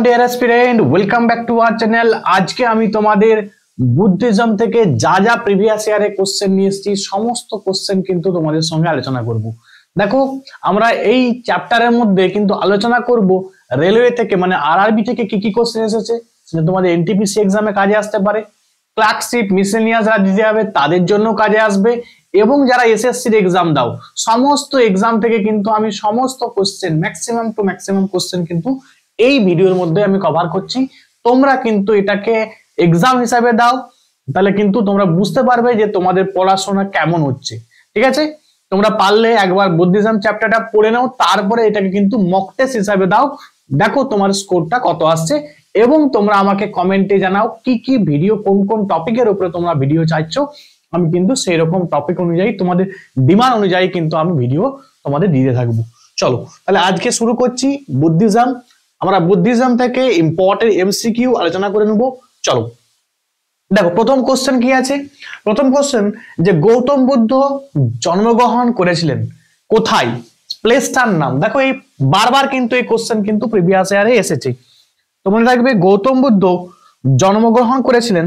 Deer aspirant, welcome back to our channel. আজকে আমি তোমাদের বুদ্ধিজম থেকে যা যা প্রিভিয়াস ইয়ারে কোশ্চেন নিয়ে এসেছি সমস্ত কোশ্চেন কিন্তু তোমাদের সঙ্গে আলোচনা করব। দেখো, আমরা এই চ্যাপ্টারের মধ্যে কিন্তু আলোচনা করব রেলওয়ে থেকে, মানে আরআরবি থেকে কি কি কোশ্চেন এসেছে, সেটা তোমাদের এনটিপিসি এক্সামে কাজে আসতে পারে, ক্লার্কশিপ মিসেলিনিয়াস যারা দিতে হবে তাদের জন্য কাজে আসবে, এবং যারা এসএসসির এক্সাম দাও সমস্ত এক্সাম থেকে কিন্তু আমি সমস্ত question maximum to maximum question কিন্তু এই ভিডিওর মধ্যে আমি কভার করছি। তোমরা কিন্তু এটাকে এক্সাম হিসাবে দাও, তাহলে কিন্তু তোমরা বুঝতে পারবে যে তোমাদের পড়াশোনা কেমন হচ্ছে। ঠিক আছে, তোমরা পারলে একবার বুদ্ধিজম চ্যাপ্টারটা পড়ে নাও, তারপরে এটাকে কিন্তু মক টেস্ট হিসাবে দাও, দেখো তোমার স্কোরটা কত আসছে, এবং তোমরা আমাকে কমেন্টে জানাও কি কি ভিডিও, কোন কোন টপিকের উপরে তোমরা ভিডিও চাইছো। আমি কিন্তু সেই রকম টপিক অনুযায়ী, তোমাদের ডিমান্ড অনুযায়ী কিন্তু আমি ভিডিও তোমাদের দিতে থাকবো। চলো তাহলে আজকে শুরু করছি বুদ্ধিজম। আমরা বুদ্ধিজম থেকে ইম্পর্টেন্ট এমসিকিউ আলোচনা করে নেব। চলো দেখো, প্রথম কোশ্চেন কি আছে। প্রথম কোশ্চেন যে গৌতম বুদ্ধ জন্মগ্রহণ করেছিলেন কোথায়, প্লেসটার নাম। দেখো, এই বারবার কিন্তু এই কোশ্চেন কিন্তু প্রিভিয়াস ইয়ারে এসেছে। তো মনে রাখবে, গৌতম বুদ্ধ জন্মগ্রহণ করেছিলেন,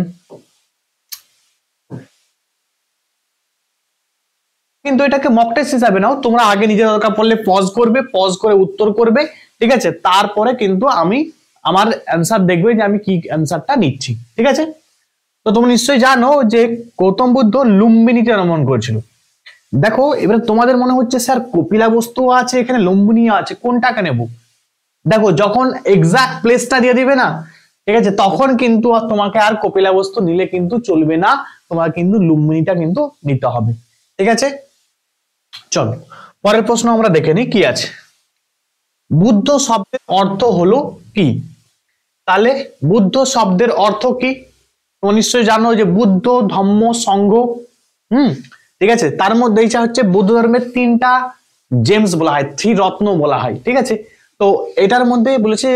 কিন্তু এটাকে মক টেস্ট হিসাবে নাও। তোমরা আগে নিজের দরকার পড়লে পজ করবে, পজ করে উত্তর করবে, ঠিক আছে, তারপরে কিন্তু আমি আমার অ্যান্সার দেখবে যে আমি কি অ্যান্সারটা নিচ্ছি। ঠিক আছে, তো তোমরা নিশ্চয়ই জানো যে গৌতম বুদ্ধ লুম্বিনীতে জন্মগ্রহণ করেছিল। দেখো, এবার তোমাদের মনে হচ্ছে স্যার কপিলাবস্তু আছে, এখানে লুম্বিনী আছে, কোনটাকে নেব। দেখো, যখন এক্সাক্ট প্লেসটা দিয়ে দিবে না, ঠিক আছে, তখন কিন্তু তোমাকে আর কপিলাবস্তু নিলে কিন্তু চলবে না, তোমার কিন্তু লুম্বিনীটা কিন্তু নিতে হবে। ঠিক আছে, চলো পরের প্রশ্ন আমরা দেখে নিই কি আছে। বুদ্ধ শব্দের অর্থ হলো কি? তাহলে বুদ্ধ শব্দের অর্থ কি? তোমরা নিশ্চয়ই জানো যে বুদ্ধ ধম্ম সংঘ। ঠিক আছে, তার মধ্যে এইটা হচ্ছে বৌদ্ধ ধর্মের তিনটা জেমস বলা হয়, থ্রি রত্ন বলা হয়। ঠিক আছে, তো এটার মধ্যে বলেছে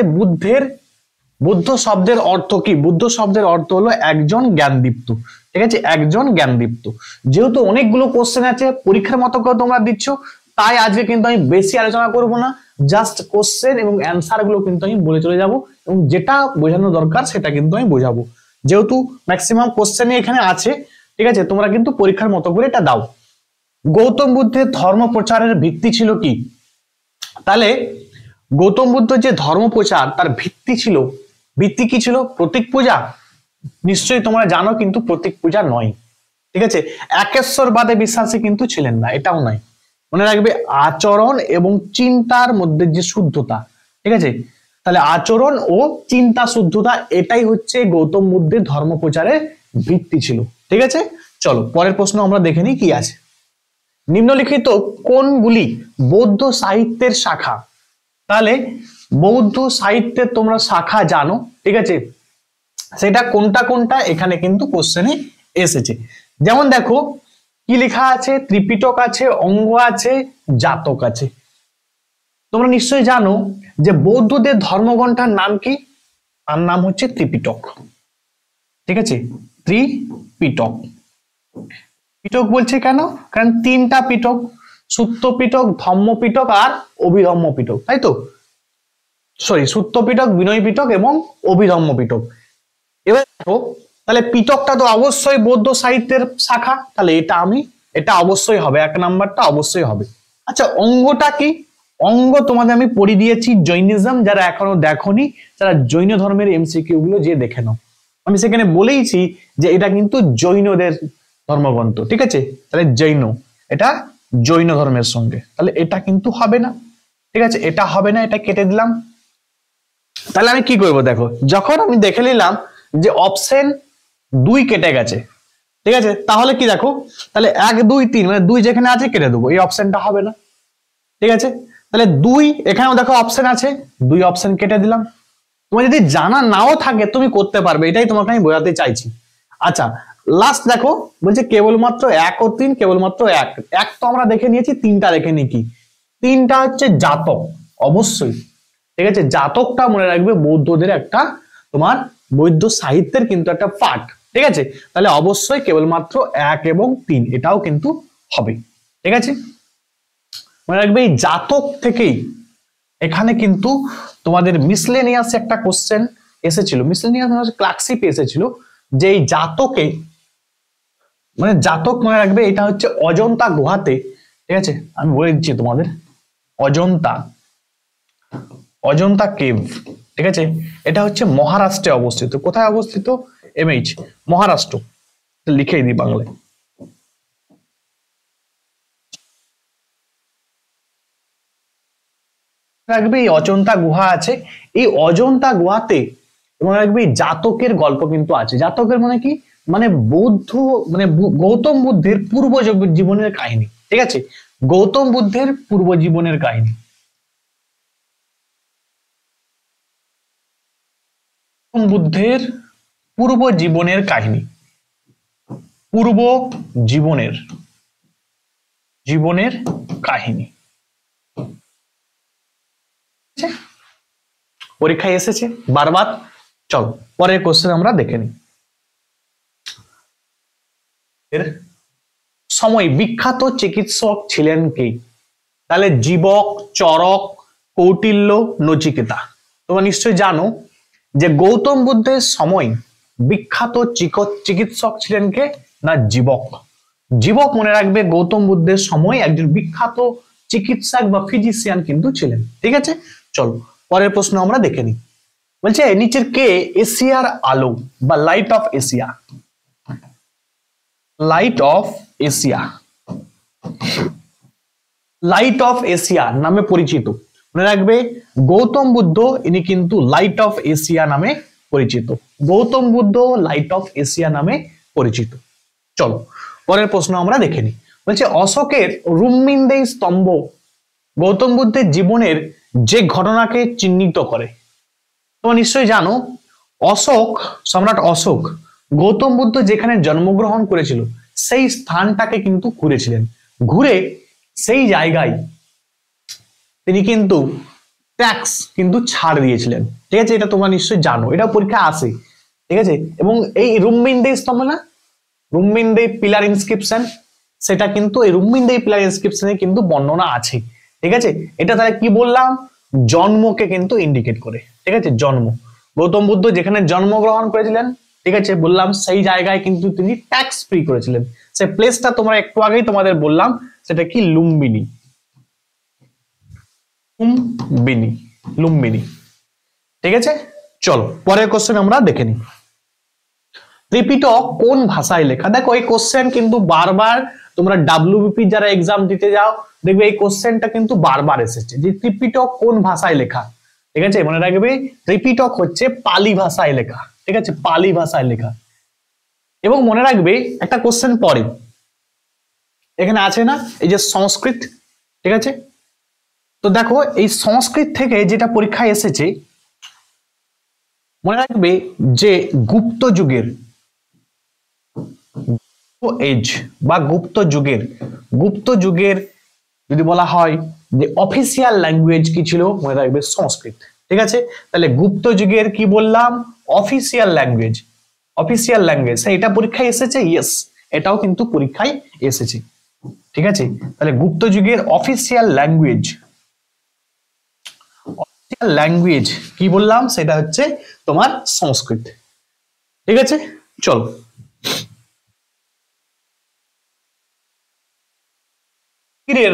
বুদ্ধ শব্দের অর্থ কি? বুদ্ধ শব্দের অর্থ হলো একজন জ্ঞানদীপ্ত। ঠিক আছে, একজন জ্ঞানদীপ্ত। যেহেতু অনেকগুলো কোশ্চেন আছে, পরীক্ষার মতো করে তোমরা দিচ্ছ, তাই আজকে কিন্তু আমি বেশি আলোচনা করব না, জাস্ট কোশ্চেন এবং অ্যান্সার গুলো কিন্তু আমি বলে চলে যাব, এবং যেটা বোঝানো দরকার সেটা কিন্তু আমি বোঝাবো। যেহেতু ম্যাক্সিমাম কোশ্চেনই এখানে আছে, ঠিক আছে, তোমরা কিন্তু পরীক্ষার মতো করে এটা দাও। গৌতম বুদ্ধের ধর্ম প্রচারের ভিত্তি ছিল কি? তাহলে গৌতম বুদ্ধ যে ধর্ম প্রচার, তার ভিত্তি কি ছিল? প্রতীক পূজা? নিশ্চয়ই তোমরা জানো, কিন্তু প্রতীক পূজা নয়। ঠিক আছে, একেশ্বরবাদে বিশ্বাসী কিন্তু ছিলেন না, এটাও নয়। মনে রাখবে, আচরণ এবং চিন্তার মধ্যে যে শুদ্ধতা, ঠিক আছে, তাহলে আচরণ ও চিন্তা শুদ্ধতা, এটাই হচ্ছে গৌতম বুদ্ধের ধর্ম প্রচারের ভিত্তি ছিল। ঠিক আছে, চলো পরের প্রশ্ন আমরা দেখে নিই কি আছে। নিম্নলিখিত কোনগুলি বৌদ্ধ সাহিত্যের শাখা? তাহলে বৌদ্ধ সাহিত্যের তোমরা শাখা জানো, ঠিক আছে, সেটা কোনটা কোনটা এখানে কিন্তু কোশ্চেনে এসেছে। যেমন দেখো কি লেখা আছে, ত্রিপিটক আছে, অঙ্গ আছে, জাতক আছে। তোমরা নিশ্চয়ই জানো যে বৌদ্ধদের ধর্মগ্রন্থের নাম কি? তার নাম হচ্ছে ত্রিপিটক। ঠিক আছে, ত্রিপিটক। পিটক বলছে কেন? কারণ তিনটা পিটক, সূত্র পিটক, ধম্ম পিটক আর অভিধম্ম পিটক, তাই তো? সরি, সূত্র পিটক, বিনয় পিটক এবং অভিধম্ম পিটক। এবার দেখো, তাহলে পিটকটা তো অবশ্যই বৌদ্ধ সাহিত্যের শাখা, তাহলে এটা অবশ্যই হবে, এক নাম্বারটা অবশ্যই হবে। আচ্ছা, অঙ্গটা কি? অঙ্গ তোমাদের আমি পড়িয়ে দিয়েছি জৈনিজম, যারা এখনো দেখোনি, যারা জৈন ধর্মের এমসিকিউ গুলো যে দেখে নাও। আমি সেখানে বলেইছি যে এটা কিন্তু জৈনদের ধর্মগ্রন্থ। ঠিক আছে, তাহলে জৈন, এটা জৈন ধর্মের সঙ্গে, তাহলে এটা কিন্তু হবে না। ঠিক আছে, এটা হবে না, এটা কেটে দিলাম। তাহলে আমি কি করব? দেখো, যখন আমি দেখে নিলাম যে অপশন 2 কেটে গেছে, ঠিক আছে, তাহলে কি দেখো, তাহলে 1 2 3 মানে 2 যেখানে আছে কেটে দেবো, এই অপশনটা হবে না। ঠিক আছে, তাহলে 2 এখানেও দেখো অপশন আছে, 2 অপশন কেটে দিলাম। তোমার যদি জানা নাও থাকে তুমি করতে পারবে, এটাই তোমাকে আমি বোঝাতে চাইছি। আচ্ছা, লাস্ট দেখো, বলছে কেবলমাত্র 1 ও 3, কেবলমাত্র 1 তো আমরা দেখে নিয়েছি, 3টা দেখে নি কি? 3টা হচ্ছে জাতক, অবশ্যই। ঠিক আছে, জাতকটা মনে রাখবে বৌদ্ধদের একটা, তোমার বৌদ্ধ সাহিত্যের কিন্তু একটা পার্ট। ঠিক আছে, তাহলে অবশ্যই কেবলমাত্র 1 এবং 3 এটাও কিন্তু হবে। ঠিক আছে, মনে রাখবে এই জাতক থেকেই এখানে কিন্তু তোমাদের মিসলেনিয়াস একটা কোশ্চেন এসেছিল, মিসলেনিয়াস ক্লার্কশিপ এসেছিল, যে এই জাতকে মানে জাতক মনে রাখবে, এটা হচ্ছে অজন্তা গুহাতে, ঠিক আছে আমি বলে দিচ্ছি তোমাদের, অজন্তা, অজন্তা কেভ, ঠিক আছে এটা হচ্ছে মহারাষ্ট্রে অবস্থিত। কোথায় অবস্থিত? এমএইচ, মহারাষ্ট্র, লিখে দিই বাংলায়। রাখবে এই অজন্তা গুহা আছে, এই অজন্তা গুহাতে মনে রাখবে জাতকের গল্প কিন্তু আছে। জাতকের মানে কি? মানে বৌদ্ধ, মানে গৌতম বুদ্ধের পূর্ব জীবনের কাহিনী, ঠিক আছে গৌতম বুদ্ধের পূর্ব জীবনের কাহিনী, বুদ্ধের পূর্ব জীবনের কাহিনী, পূর্ব জীবনের জীবনের কাহিনী, পরীক্ষায় এসেছে বারবার। চল পরের কোশ্চেন আমরা দেখে নিই। এর সময় বিখ্যাত চিকিৎসক ছিলেন কে? তাহলে জীবক, চরক, কৌটিল্য, নচিকেতা। তোমরা নিশ্চয়ই জানো যে গৌতম বুদ্ধের সময় বিখ্যাত চিকিৎসক ছিলেন কে? না জীবক। জীবক মনে রাখবে গৌতম বুদ্ধের সময় একজন বিখ্যাত চিকিৎসক বা ফিজিশিয়ান কিন্তু ছিলেন, ঠিক আছে। চলো পরের প্রশ্ন আমরা দেখে নিই। বলছে নিচের কে এশিয়ার আলো বা light off Asia, light off Asia, light off Asia নামে পরিচিত? মনে রাখবে গৌতম বুদ্ধ ইনি কিন্তু লাইট অফ এশিয়া নামে পরিচিত, Gautam Buddha light off Asia নামে পরিচিত। চলো পরের প্রশ্ন আমরা দেখে নিই। বলছে অশোকের রুম্মিন্দেই স্তম্ভ গৌতম বুদ্ধের জীবনের যে ঘটনাকে চিহ্নিত করে? তোমরা নিশ্চয়ই জানো অশোক, সম্রাট অশোক গৌতম বুদ্ধ যেখানে জন্মগ্রহণ করেছিল সেই স্থানটাকে কিন্তু ঘুরেছিলেন, ঘুরে সেই জায়গায় তিনি কিন্তু ট্যাক্স কিন্তু ছাড় দিয়েছিলেন, ঠিক আছে এটা তোমরা নিশ্চয়ই জানো, এটা পরীক্ষা আসে, ঠিক আছে। এবং এই রুম্মিন্দেই স্তম্ভ না, রুম্মিন্দেই পিলার ইনস্ক্রিপশন, সেটা কিন্তু এই রুম্মিন্দেই পিলার ইনস্ক্রিপশনে কিন্তু বর্ণনা আছে, ঠিক আছে। এটা তাহলে কি বললাম? জন্মকে কিন্তু ইন্ডিকেট করে, ঠিক আছে জন্ম, গৌতম বুদ্ধ যেখানে জন্মগ্রহণ করেছিলেন, ঠিক আছে বললাম সেই জায়গায় কিন্তু তিনি ট্যাক্স ফ্রি করেছিলেন। সেই প্লেসটা তোমরা একটু আগেই তোমাদের বললাম, সেটা কি লুম্বিনী, লুম্বিনী, লুম্বিনী, ঠিক আছে। চলো পরের কোশ্চেন আমরা দেখে নিই। ত্রিপিটক কোন ভাষায় লেখা? দেখো এই কোশ্চেন কিন্তু বারবার তোমরা ডাব্লিউবিপি যারা এক্সাম দিতে যাও দেখবে এই কোশ্চেনটা কিন্তু বারবার এসেছে, যে ত্রিপিটক কোন ভাষায় লেখা, ঠিক আছে মনে রাখবে ত্রিপিটক হচ্ছে পালি ভাষায় লেখা, ঠিক আছে পালি ভাষায় লেখা। এবং মনে রাখবে একটা কোশ্চেন পরে এখানে আছে না, এই যে সংস্কৃত, ঠিক আছে। তো দেখো এই সংস্কৃত থেকে যেটা পরীক্ষায় এসেছে, মনে রাখবে যে গুপ্ত যুগের এজ বা গুপ্ত যুগের যদি বলা হয় যে অফিসিয়াল ল্যাঙ্গুয়েজ কি ছিল, মনে রাখবে সংস্কৃত, ঠিক আছে। তাহলে গুপ্ত যুগের কি বললাম? অফিসিয়াল ল্যাঙ্গুয়েজ, অফিসিয়াল ল্যাঙ্গুয়েজ, এটা পরীক্ষায় এসেছে, ইয়েস এটাও কিন্তু পরীক্ষায় এসেছে, ঠিক আছে। তাহলে গুপ্ত যুগের অফিসিয়াল ল্যাঙ্গুয়েজ, অফিসিয়াল ল্যাঙ্গুয়েজ কি বললাম? সেটা হচ্ছে তোমার সংস্কৃত, ঠিক আছে। চলো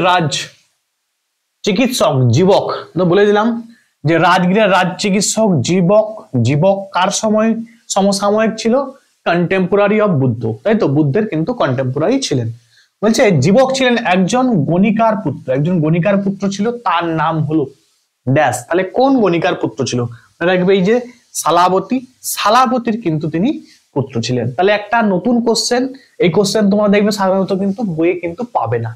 রাজ চিকিৎসক জীবক, তো বলে দিলাম যে রাজগীরের রাজ চিকিৎসক জীবক, জীবক কার সময় সমসাময়িক ছিল? কন্টেম্পোরারি অফ বুদ্ধ, তাই তো বুদ্ধের কিন্তু কন্টেম্পোরারি ছিলেন। বলছে জীবক ছিলেন একজন গণিকার পুত্র, একজন গণিকার পুত্র ছিল, তার নাম হলো ড্যাশ। তাহলে কোন গণিকার পুত্র ছিল? রাখবে এই যে সালাবতী, সালাবতীর কিন্তু তিনি পুত্র ছিলেন। তাহলে একটা নতুন কোশ্চেন, এই কোশ্চেন তোমরা দেখবে সাধারণত কিন্তু বইয়ে কিন্তু পাবে না,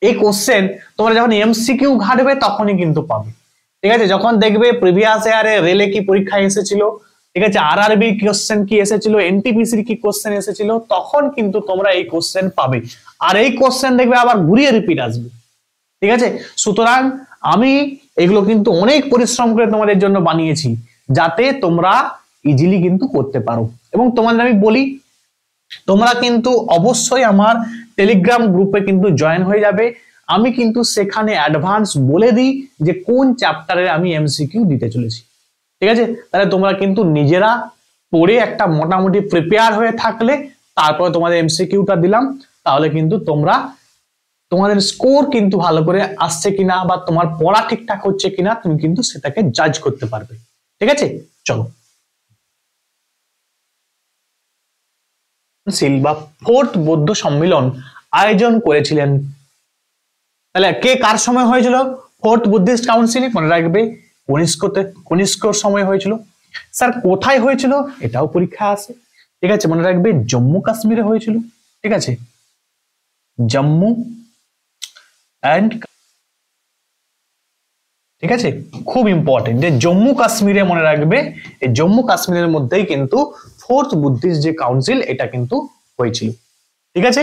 এই কোশ্চেন তোমরা যখন এমসিকিউ ঘাটবে তখনই কিন্তু পাবে, ঠিক আছে। যখন দেখবে প্রিভিয়াস ইয়ারে রেলে কি পরীক্ষা এসেছিল, ঠিক আছে আরআরবি কোশ্চেন কি এসেছিল, এনটিপিসির কি কোশ্চেন এসেছিল, তখন কিন্তু তোমরা এই কোশ্চেন পাবে। আর এই কোশ্চেন দেখবে আবার ঘুরিয়ে রিপিট আসবে, ঠিক আছে। সুতরাং আমি এগুলো কিন্তু অনেক পরিশ্রম করে তোমাদের জন্য বানিয়েছি, যাতে তোমরা ইজিলি কিন্তু করতে পারো। এবং তোমাদের আমি বলি তোমরা কিন্তু অবশ্যই আমার টেলিগ্রাম গ্রুপে কিন্তু জয়েন হয়ে যাবে। আমি কিন্তু সেখানে অ্যাডভান্স বলে দিই যে কোন চ্যাপ্টারের আমি এমসিকিউ দিতে চলেছি। ঠিক আছে, তাহলে তোমরা কিন্তু নিজেরা পড়ে একটা মোটামুটি প্রিপেয়ার হয়ে থাকলে তারপরে তোমাদের এমসিকিউটা দিলাম, তাহলে কিন্তু তোমরা তোমাদের স্কোর কিন্তু ভালো করে আসছে কিনা বা তোমার পড়া ঠিকঠাক হচ্ছে কিনা তুমি কিন্তু সেটাকে জাজ করতে পারবে। ঠিক আছে, চলো বা ফোর্থ বৌদ্ধ সম্মেলন আয়োজন করেছিলেন। তাহলে কে কার সময় হয়েছিল? ফোর্থ বুদ্ধিস্ট কাউন্সিল, মনে রাখবে কনিষ্কর সময় হয়েছিল। স্যার কোথায় হয়েছিল? এটাও পরীক্ষা আছে। ঠিক আছে, মনে রাখবে জম্মু কাশ্মীরে হয়েছিল। ঠিক আছে, জম্মু অ্যান্ড, ঠিক আছে, খুব ইম্পর্টেন্ট যে জম্মু কাশ্মীরে মনে রাখবে, এই জম্মু কাশ্মীরের মধ্যেই কিন্তু ফোর্থ বুদ্ধিস্ট যে কাউন্সিল এটা কিন্তু হয়েছিল। ঠিক আছে,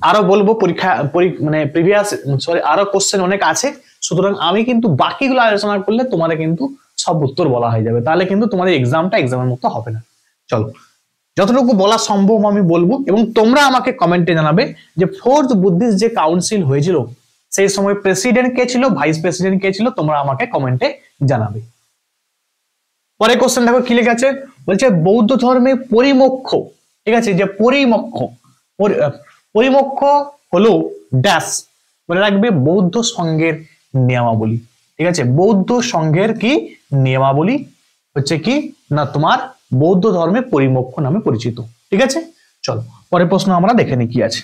আরো বলবো পরীক্ষা মানে প্রিভিয়াস আরো কোশ্চেন অনেক আছে, সুতরাং আমি কিন্তু বাকিগুলো আলোচনা করলে তোমাদের কিন্তু সব উত্তর বলা হয়ে যাবে, তাহলে কিন্তু তোমাদের এক্সামের মতো হবে না। চলো যতটুকু বলা সম্ভব আমি বলবো, এবং তোমরা আমাকে কমেন্টে জানাবে যে ফোর্থ বুদ্ধিস্ট যে কাউন্সিল হয়েছিল সেই সময় প্রেসিডেন্ট কে ছিল, ভাইস প্রেসিডেন্ট কে ছিল, তোমরা আমাকে কমেন্টে জানাবে। পরে কোশ্চেন দেখো কি লেখা আছে, বলছে বৌদ্ধ ধর্মে পরিমোক্ষ, ঠিক আছে, যে পরিমোক্ষ হলো ড্যাশ, মনে রাখবে বৌদ্ধ সংঘের নিয়মাবলী। ঠিক আছে, বৌদ্ধ সংঘের কি নিয়মাবলী হচ্ছে কি না তোমার বৌদ্ধ ধর্মে পরিমোক্ষ নামে পরিচিত। ঠিক আছে, চলো পরের প্রশ্ন আমরা দেখে নিই কি আছে।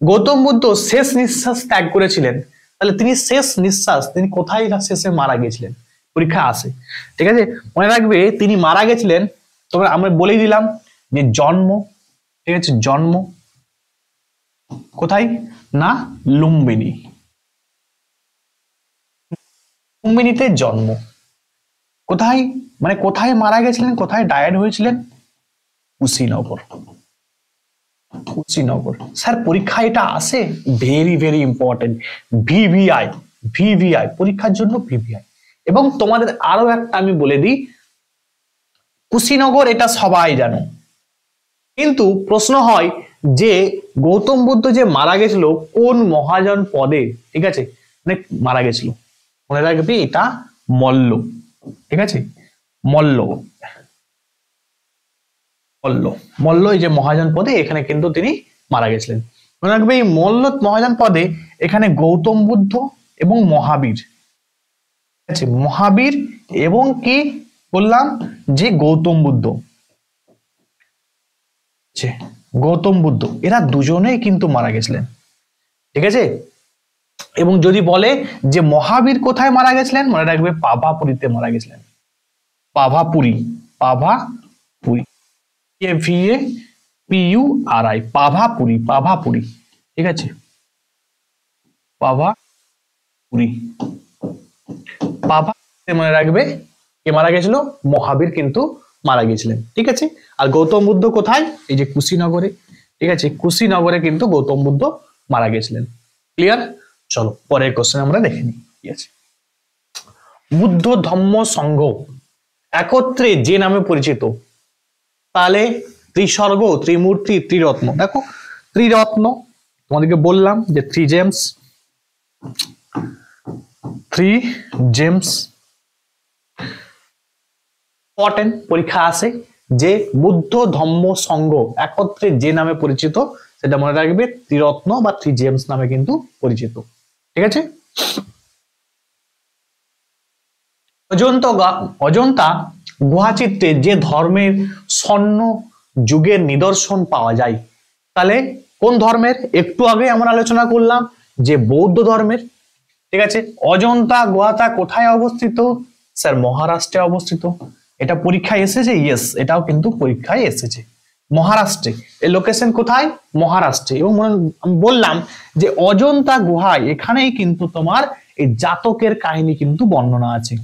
গৌতম বুদ্ধ শেষ নিঃশ্বাস ত্যাগ করেছিলেন, তাহলে তিনি শেষ নিঃশ্বাস তিনি কোথায় শেষে মারা গেছিলেন? পরীক্ষা আসে। ঠিক আছে, মনে রাখবে তিনি মারা গেছিলেন, তোমরা আমরা বলেই দিলাম যে জন্ম, ঠিক আছে, জন্ম কোথায় না লুম্বিনী, লুম্বিনীতে জন্ম। কোথায় মানে কোথায় মারা গেছিলেন, কোথায় ডায়েড হয়েছিলেন? কুশীনগর, কুশীনগর। স্যার পরীক্ষা এটা আসে, very very important, VVI, VVI পরীক্ষার জন্য ভিভিআই। এবং তোমাদের আরো একটা আমি বলে দিই, কুশীনগর এটা সবাই জানো, কিন্তু প্রশ্ন হয় যে গৌতম বুদ্ধ যে মারা গেছিল কোন মহাজন পদে, ঠিক আছে, মানে মারা গেছিল, মনে রাখবে এটা মল্ল। ঠিক আছে, মল্ল, মল্ল, মল্ল এই যে মহাজন পদে এখানে কিন্তু তিনি মারা গেছিলেন। মনে রাখবে এই মল্ল মহাজন পদে এখানে গৌতম বুদ্ধ এবং মহাবীর, ঠিক আছে, মহাবীর এবং কি বললাম যে গৌতম বুদ্ধ, গৌতম বুদ্ধ এরা দুজনেই কিন্তু মারা গেছিলেন। ঠিক আছে, এবং যদি বলে যে মহাবীর কোথায় মারা গেছিলেন, মনে রাখবে পাভাপুরীতে মারা গেছিলেন। পাভাপুরী, পাভাপুরী, PAVAPURI, পাভাপুরী, পাভাপুরী। ঠিক আছে, পাভাপুরী, পাভা মনে রাখবে কে মারা গেছিল? মহাবীর কিন্তু মারা গেছিলেন। ঠিক আছে, আর গৌতম বুদ্ধ কোথায়? এই যে কুশীনগরে। ঠিক আছে, কুশীনগরে কিন্তু গৌতম বুদ্ধ মারা গেছিলেন। ক্লিয়ার? চলো পরের কোশ্চেন আমরা দেখে নিই কি আছে। বুদ্ধ ধম্ম সংঘ একত্রে যে নামে পরিচিত, তাহলে ত্রিস্বর্গ, ত্রিমূর্তি, ত্রিরত্ন। দেখো ত্রিরত্ন তোমাদেরকে বললাম যে three James, three James important, পরীক্ষা আসে যে বুদ্ধ ধম্ম সংঘ একত্রে যে নামে পরিচিত সেটা মনে রাখবে ত্রিরত্ন বা থ্রি জেমস নামে কিন্তু পরিচিত। ঠিক আছে, অজন্তা গুহাচিত্রে যে ধর্মের স্বর্ণ যুগের নিদর্শন পাওয়া যায়, তাহলে কোন ধর্মের? একটু আগে আমরা আলোচনা করলাম যে বৌদ্ধ ধর্মের। ঠিক আছে, অজন্তা গুহাটা কোথায় অবস্থিত? স্যার মহারাষ্ট্রে অবস্থিত। এটা পরীক্ষায় এসেছে, ইয়েস এটাও কিন্তু পরীক্ষায় এসেছে, মহারাষ্ট্রে। এই লোকেশন কোথায়? মহারাষ্ট্রে। এবং আমি বললাম যে অজন্তা গুহায় এখানেই কিন্তু তোমার এই জাতকের কাহিনী কিন্তু বর্ণনা আছে।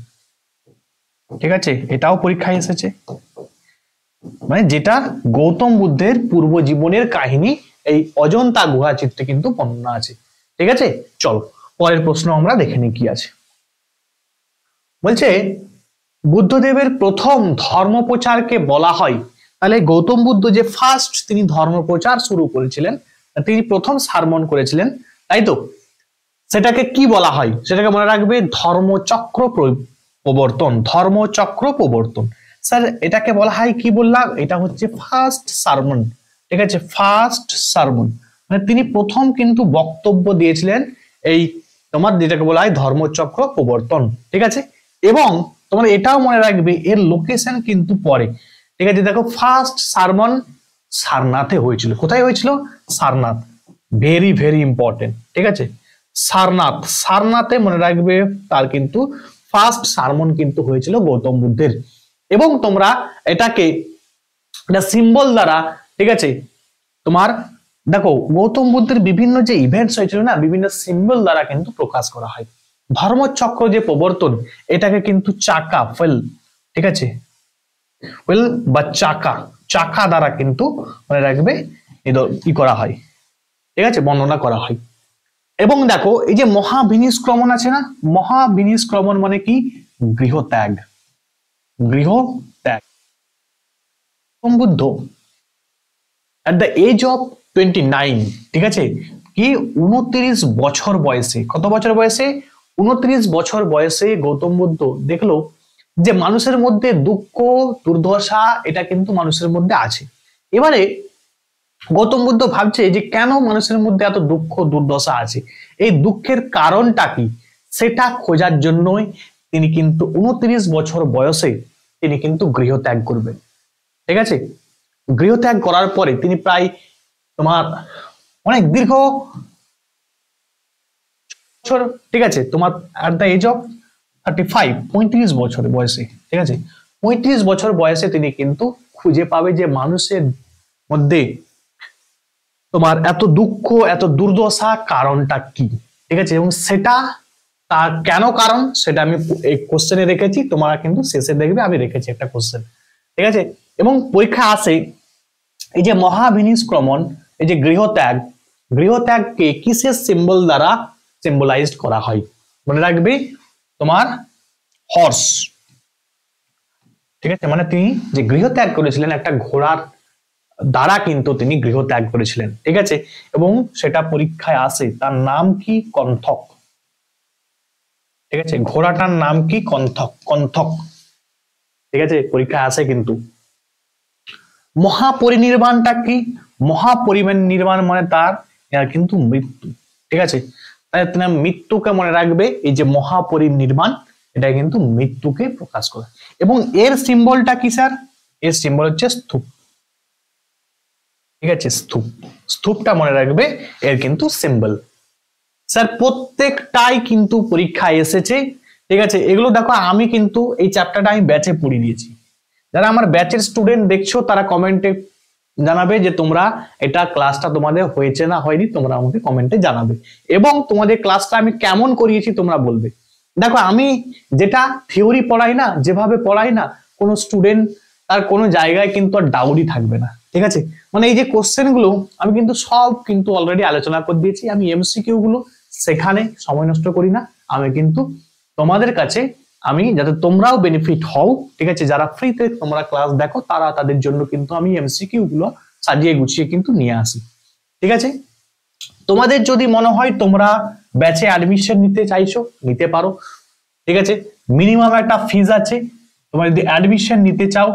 ঠিক আছে, এটাও পরীক্ষায় এসেছে, মানে যেটা গৌতম বুদ্ধের পূর্ব জীবনের কাহিনী এই অজন্তা গুহা চিত্রে কিন্তু বর্ণনা আছে। ঠিক আছে, চলো পরের প্রশ্ন আমরা দেখে নিই কি আছে। বলছে বুদ্ধদেবের প্রথম ধর্ম প্রচারকে বলা হয়, তাহলে গৌতম বুদ্ধ যে ফার্স্ট তিনি ধর্ম প্রচার শুরু করেছিলেন তিনি প্রথম সারমন করেছিলেন, তাই তো? সেটাকে কি বলা হয়? সেটাকে মনে রাখবে ধর্মচক্র প্রবর্তন। ধর্মচক্র প্রবর্তন। স্যার এটাকে বলা হয় কি বললাম? এটা হচ্ছে ফার্স্ট সারমন। ঠিক আছে, ফার্স্ট সারমন মানে তিনি প্রথম কিন্তু বক্তব্য দিয়েছিলেন এই তোমার যেটাকে বলা হয় ধর্মচক্র প্রবর্তন। ঠিক আছে, এবং তোমার এটাও মনে রাখবে এর লোকেশন কিন্তু পরে। ঠিক আছে, দেখো ফার্স্ট সারমন সারনাথে হয়েছিল। কোথায় হয়েছিল? সারনাথ। Very very important. ঠিক আছে, সারনাথ। সারনাথে মনে রাখবে তার কিন্তু ফার্স্ট সারমন কিন্তু হয়েছিল গৌতম বুদ্ধের। এবং তোমরা এটাকে এটা সিম্বল দ্বারা, ঠিক আছে, তোমার দেখো গৌতম বুদ্ধের বিভিন্ন যে ইভেন্টস হয়েছিল না, বিভিন্ন সিম্বল দ্বারা কিন্তু প্রকাশ করা হয়। ধর্মচক্র যে প্রবর্তন, এটাকে কিন্তু চাকা ফেল, ঠিক আছে, ওয়েল বা চাকা, চাকা দ্বারা কিন্তু মনে রাখবে ই করা হয়। ঠিক আছে, বর্ণনা করা হয়। এবং দেখো এই যে মহাবিনিষ্ক্রমণ আছে না, মহাবিনিষ্ক্রমণ মানে কি? গৃহত্যাগ। গৃহত্যাগ। Gautam Buddha at the age of 29, ঠিক আছে, কি 29 বছর বয়সে, কত বছর বয়সে? 29 বছর বয়সে গৌতম বুদ্ধ দেখলো যে মানুষের মধ্যে দুঃখ দুর্দশা এটা কিন্তু মানুষের মধ্যে আছে। এবারে গৌতম বুদ্ধ ভাবছে যে কেন মানুষের মধ্যে এত দুঃখ দুর্দশা আছে, এই দুঃখের কারণটা কি, সেটা খোঁজার জন্যই তিনি কিন্তু 29 বছর বয়সে তিনি কিন্তু গৃহত্যাগ করবেন। ঠিক আছে, গৃহত্যাগ করার পরে তিনি প্রায় তোমার অনেক দীর্ঘ বছর, ঠিক আছে, তোমার at the age of 35, 35 বছর বয়সে, ঠিক আছে, 35 বছর বয়সে তিনি কিন্তু খুঁজে পাবে যে মানুষের মধ্যে তোমার এত দুঃখ এত দুর্দশা কারণটা কি। ঠিক আছে, এবং সেটা তার কেন কারণ সেটা আমি এই কোশ্চেনে রেখেছি, তোমরা কিন্তু শেষে দেখবে আমি রেখেছি একটা কোশ্চেন। ঠিক আছে, এবং পরীক্ষা আসে এই যে মহাবিনিষ্ক্রমণ, এই যে গৃহত্যাগ, গৃহত্যাগকে কিসের সিম্বল দ্বারা সিম্বলাইজড করা হয়? মনে রাখবে তোমার হর্স। ঠিক আছে, মানে তিনি যে গৃহত্যাগ করেছিলেন একটা ঘোড়ার দ্বারা কিন্তু তিনি গৃহত্যাগ করেছিলেন। ঠিক আছে, এবং সেটা পরীক্ষায় আসে, তার নাম কি? কণ্ঠক। ঠিক আছে, ঘোড়াটার নাম কি? কণ্ঠক। কণ্ঠক। ঠিক আছে, পরীক্ষায় আসে কিন্তু। মহাপরিনির্বাণটা কি? মহাপরিনির্বাণ মানে তার কিন্তু মৃত্যু। ঠিক আছে, তাই তিনি মৃত্যুকে মনে রাখবে, এই যে মহাপরিনির্বাণ এটা কিন্তু মৃত্যুকে প্রকাশ করে। এবং এর সিম্বলটা কি স্যার? এর সিম্বল হচ্ছে স্তূপ। ঠিক আছে, স্তূপ। স্তূপটা মনে রাখবে এর কিন্তু সিম্বল। স্যার প্রত্যেকটাই কিন্তু পরীক্ষায় এসেছে। ঠিক আছে, এগুলো দেখো আমি কিন্তু এই চ্যাপ্টারটা আমি ব্যাচে পড়িয়ে দিয়েছি। যারা আমার ব্যাচের স্টুডেন্ট দেখছো তারা কমেন্টে জানাবে যে তোমরা এটা ক্লাসটা তোমাদের হয়েছে না হয়নি, তোমরা আমাকে কমেন্টে জানাবে। এবং তোমাদের ক্লাসটা আমি কেমন করিয়েছি তোমরা বলবে। দেখো আমি যেটা থিওরি পড়াই না, যেভাবে পড়াই না, কোনো স্টুডেন্ট তার কোনো জায়গায় কিন্তু আর ডাউটই থাকবে না। ঠিক আছে, মানে এই যে কোশ্চেন গুলো আমি কিন্তু সব কিন্তু অলরেডি আলোচনা করে দিয়েছি। আমি এমসিকিউ গুলো সেখানে সময় নষ্ট করি না, আমি কিন্তু তোমাদের কাছে আমি যাতে তোমরাও বেনিফিট হও। ঠিক আছে, যারা ফ্রিতে তোমরা ক্লাস দেখো তারা তাদের জন্য কিন্তু আমি এমসিকিউ গুলো সাজিয়ে গুছিয়ে কিন্তু নিয়ে আসি। ঠিক আছে, তোমাদের যদি মনে হয় তোমরা ব্যাচে অ্যাডমিশন নিতে চাইছো, নিতে পারো। ঠিক আছে, মিনিমাম একটা ফিজ আছে। তোমরা যদি অ্যাডমিশন নিতে চাও,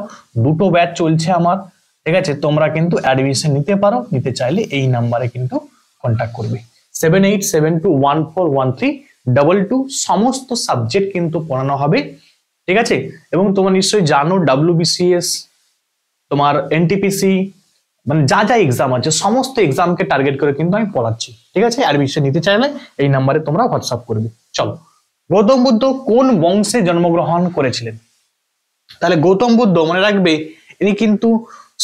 দুটো ব্যাচ চলছে আমার। ঠিক আছে, তোমরা কিন্তু অ্যাডমিশন নিতে পারো। নিতে চাইলে এই নাম্বারে কিন্তু কন্ট্যাক্ট করবে, 7872141322। সমস্ত সাবজেক্ট কিন্তু পড়ানো হবে। ঠিক আছে, এবং তোমরা নিশ্চয়ই জানো WBCS, তোমার NTPC, মানে যা যা এক্সাম আছে সমস্ত এক্সামকে টার্গেট করে কিন্তু আমি পড়াচ্ছি। ঠিক আছে, অ্যাডমিশন নিতে চাইলে এই নাম্বারে তোমরা হোয়াটসঅ্যাপ করবে। চলো, গৌতম বুদ্ধ কোন বংশে জন্মগ্রহণ করেছিলেন? তাহলে গৌতম বুদ্ধ মনে রাখবে ইনি কিন্তু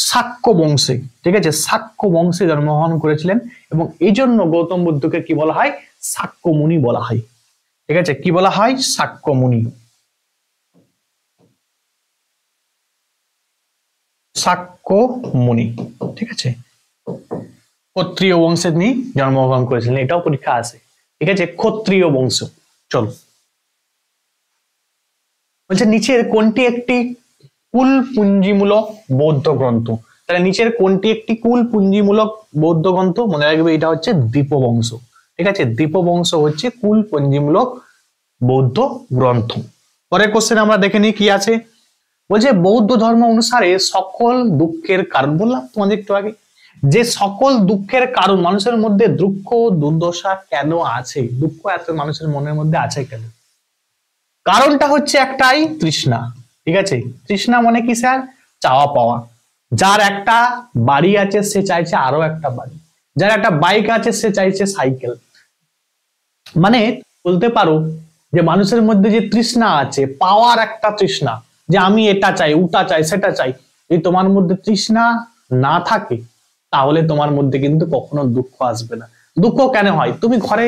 শাক্য বংশে, ঠিক আছে, শাক্য বংশে জন্মগ্রহণ করেছিলেন। এবং এই জন্য গৌতম বুদ্ধকে কি বলা হয়? শাক্য মুনি বলা হয়। ঠিক আছে, কি বলা হয়? শাক্য মুনি। শাক্য মুনি। ঠিক আছে, ক্ষত্রিয় বংশে তিনি জন্মগ্রহণ করেছিলেন, এটাও পরীক্ষা আছে। ঠিক আছে, ক্ষত্রিয় বংশ। চলো, বলছে নিচের কোনটি একটি কুল পুঞ্জিমূলক বৌদ্ধ গ্রন্থ? তাহলে নিচের কোনটি একটি কুল পুঞ্জিমূলক বৌদ্ধ গ্রন্থ? মনে রাখবে এটা হচ্ছে দীপবংশ। ঠিক আছে, দীপবংশ হচ্ছে কুল পুঞ্জিমূলক বৌদ্ধ গ্রন্থ। পরের কোশ্চেন আমরা দেখে নিই কি আছে। বলছে বৌদ্ধ ধর্ম অনুসারে সকল দুঃখের কারণ, বললাম তোমাদের একটু আগে যে সকল দুঃখের কারণ, মানুষের মধ্যে দুঃখ দুর্দশা কেন আছে, দুঃখ এত মানুষের মনের মধ্যে আছে কেন? কারণটা হচ্ছে একটাই, তৃষ্ণা। ঠিক আছে, তৃষ্ণা মানে কি স্যার? চাওয়া পাওয়া। যার একটা বাড়ি আছে সে চাইছে আরো একটা বাড়ি, যার একটা বাইক আছে সে চাইছে সাইকেল। মানে বলতে পারো যে মানুষের মধ্যে যে তৃষ্ণা আছে, পাওয়ার একটা তৃষ্ণা, যে আমি এটা চাই, ওটা চাই, সেটা চাই, যদি তোমার মধ্যে তৃষ্ণা না থাকে তাহলে তোমার মধ্যে কিন্তু কখনো দুঃখ আসবে না। দুঃখ কেন হয়? তুমি ঘরে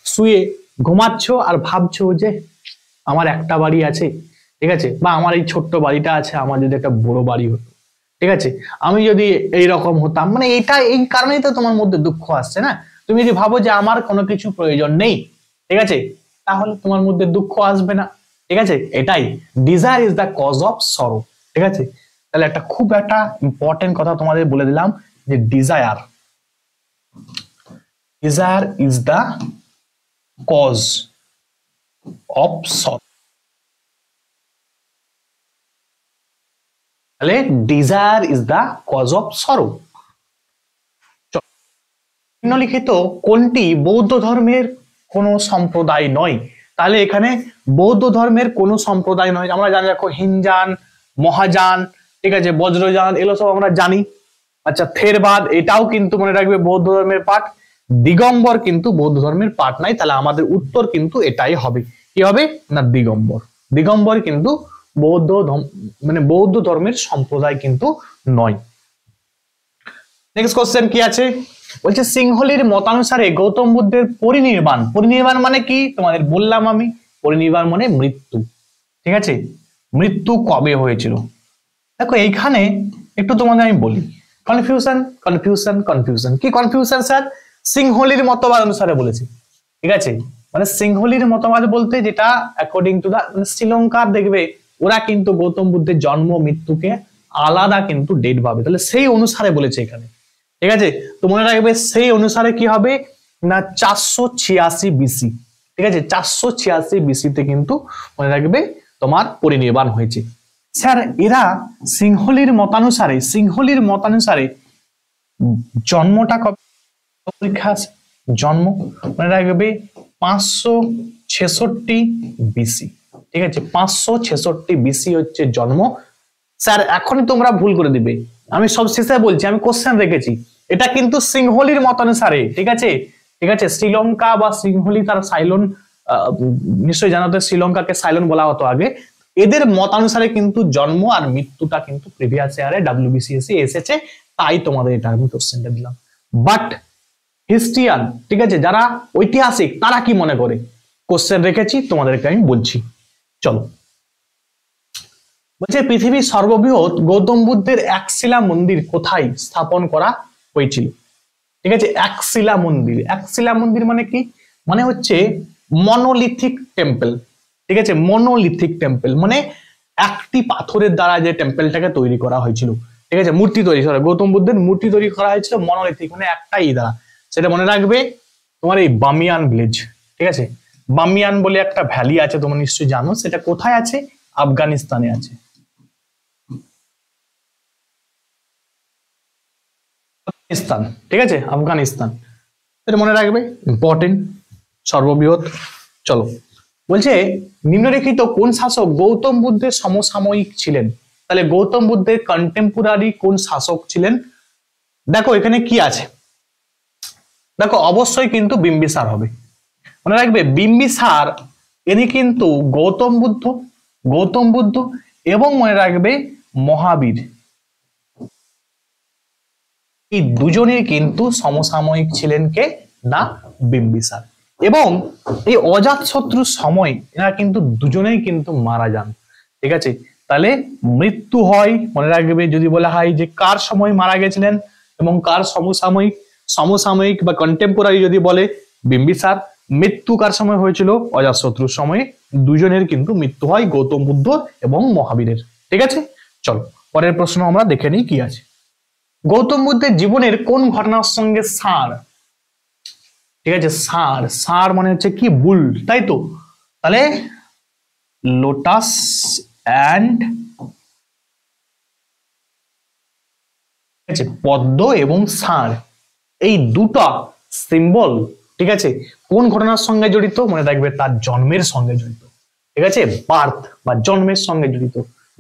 শুয়ে ঘুমাচ্ছ আর ভাবছো যে আমার একটা বাড়ি আছে, ঠিক আছে, বা আমার এই ছোট্ট বাড়িটা আছে, আমার যদি একটা বড় বাড়ি হতো, ঠিক আছে, আমি যদি এইরকম হতাম, মানে এটা এই কারণেই তো তোমার মধ্যে দুঃখ আসছে না। তুমি যদি ভাবো যে আমার কোনো কিছু প্রয়োজন নেই, ঠিক আছে, তাহলে তোমার মধ্যে দুঃখ আসবে না। ঠিক আছে, এটাই desire is the cause of sorrow. ঠিক আছে, তাহলে একটা খুব একটা ইম্পর্টেন্ট কথা তোমাদের বলে দিলাম যে desire is the cause of sorrow. তাহলে desire is the cause of sorrow. নিম্নলিখিত কোনটি বৌদ্ধ ধর্মের কোন সম্প্রদায় নয়? তাহলে এখানে বৌদ্ধ ধর্মের কোন সম্প্রদায় নয়। আমরা জানি, দেখো হিনজান, মহাযান, ঠিক আছে, বজ্রযান, এগুলো সব আমরা জানি। আচ্ছা, থেরবাদ এটাও কিন্তু মনে রাখবে বৌদ্ধ ধর্মের পার্ট। দিগম্বর কিন্তু বৌদ্ধ ধর্মের পার্ট নাই। তাহলে আমাদের উত্তর কিন্তু এটাই হবে। কি হবে না? দিগম্বর। দিগম্বর কিন্তু বৌদ্ধ মানে বৌদ্ধ ধর্মের সম্প্রদায় কিন্তু নয়। নেক্সট কোশ্চেন কি আছে? বলছে সিংহলির মতানুসারে গৌতম বুদ্ধের পরিনির্বাণ, পরিনির্বাণ মানে কি তোমাদের বললাম আমি, পরিনির্বাণ মানে মৃত্যু। ঠিক আছে, মৃত্যু কবে হয়েছিল? দেখো এইখানে একটু তোমাদের আমি বলি, কনফিউশন কনফিউশন কনফিউশন। কি কনফিউশন স্যার? সিংহলির মতবাদ অনুসারে বলেছি। ঠিক আছে, মানে সিংহলির মতবাদ বলতে যেটা অ্যাকর্ডিং টু দা শ্রীলঙ্কার, দেখবে ওরা কিন্তু গৌতম বুদ্ধের জন্ম মৃত্যুকে আলাদা কিন্তু ডেট ভাবে, তাহলে সেই অনুসারে বলেছে এখানে। ঠিক আছে, তো মনে রাখবে সেই অনুসারে কি হবে না 486 বিসি। ঠিক আছে, 486 বিসিতে কিন্তু মনে রাখবে তোমার পরিনির্বাণ হয়েছে। স্যার এরা সিংহলির মতানুসারে জন্মটা কবে? পরীক্ষা আছে, জন্ম মনে রাখবে 566 বিসি। ঠিক আছে, 566 বিসি হচ্ছে জন্ম। স্যার এখনই তোমরা ভুল করে দিবে, আমি সব শেষে বলছি, আমি কোশ্চেন রেখেছি, এটা কিন্তু সিংহলির মতানুসারে। ঠিক আছে, ঠিক আছে, শ্রীলঙ্কা বা সিংহলি তার সাইলন, নিশ্চয়ই জানাতে শ্রীলঙ্কাকে সাইলন বলা হতো আগে। এদের মতানুসারে কিন্তু জন্ম আর মৃত্যুটা কিন্তু প্রিভিয়াস ইয়ারে WBCSE এসেছে, তাই তোমাদের এটা আমি কোশ্চেনটা দিলাম। বাট হিস্ট্রিয়ান, ঠিক আছে, যারা ঐতিহাসিক তারা কি মনে করে? কোশ্চেন রেখেছি তোমাদেরকে আমি বলছি, চলো। বলছে পৃথিবীর সর্ববৃহৎ গৌতম বুদ্ধের একশিলা মন্দির কোথায় স্থাপন করা হয়েছিল? ঠিক আছে, একশিলা মন্দির, একশিলা মন্দির মানে কি? মানে হচ্ছে মনোলিথিক টেম্পল। ঠিক আছে, মনোলিথিক টেম্পল মানে একটি পাথরের দ্বারা যে টেম্পলটাকে তৈরি করা হয়েছিল। ঠিক আছে, মূর্তি তৈরি, গৌতম বুদ্ধের মূর্তি তৈরি করা হয়েছিল মনোলিথিক মানে একটাই দ্বারা। সেটা মনে রাখবে তোমার এই বামিয়ান ভিলেজ। ঠিক আছে, বামিয়ান বলে একটা ভ্যালি আছে, তোমরা নিশ্চয়ই জানো, সেটা কোথায় আছে? আফগানিস্তানে আছে। আফগানিস্তান, ঠিক আছে, আফগানিস্তান, এটা মনে রাখবে, ইম্পর্টেন্ট, সর্ববৃহৎ। চলো, বলছে নিম্নলিখিত কোন শাসক গৌতম বুদ্ধের সমসাময়িক ছিলেন? তাহলে গৌতম বুদ্ধের কন্টেম্পোরারি কোন শাসক ছিলেন? দেখো এখানে কি আছে, দেখো অবশ্যই কিন্তু বিম্বিসার হবে। মনে রাখবে বিম্বিসার ইনি কিন্তু গৌতম বুদ্ধ এবং মনে রাখবে মহাবীর, এই দুজনের কিন্তু সমসাময়িক ছিলেন কে না? বিম্বিসার। এবং এই অজাতশত্রুর সময় এরা কিন্তু দুজনেই কিন্তু মারা যান। ঠিক আছে, তাহলে মৃত্যু হয় মনে রাখবে যদি বলা হয় যে কার সময় মারা গেছিলেন এবং কার সমসাময়িক বা কন্টেম্পোরারি যদি বলে বিম্বিসার। মৃত্যু কার সময় হয়েছিল? অজাতশত্রুর সময়ে। দুজনের কিন্তু মৃত্যু হয়, গৌতম বুদ্ধ এবং মহাবীরের। ঠিক আছে, চলো পরের প্রশ্ন আমরা দেখে নিই কি আছে। গৌতম বুদ্ধের জীবনের কোন ঘটনার সঙ্গে সার, ঠিক আছে, সার, সার মানে হচ্ছে কি বুল, তাই তো, তাহলে লোটাস অ্যান্ড পদ্ম এবং ষাঁড় এই দুটো সিম্বল, ঠিক আছে, কোন ঘটনার সঙ্গে জড়িত, মনে রাখবে তার জন্মের সঙ্গে জড়িত, ঠিক আছে, বার্থ বা জন্মের সঙ্গে জড়িত।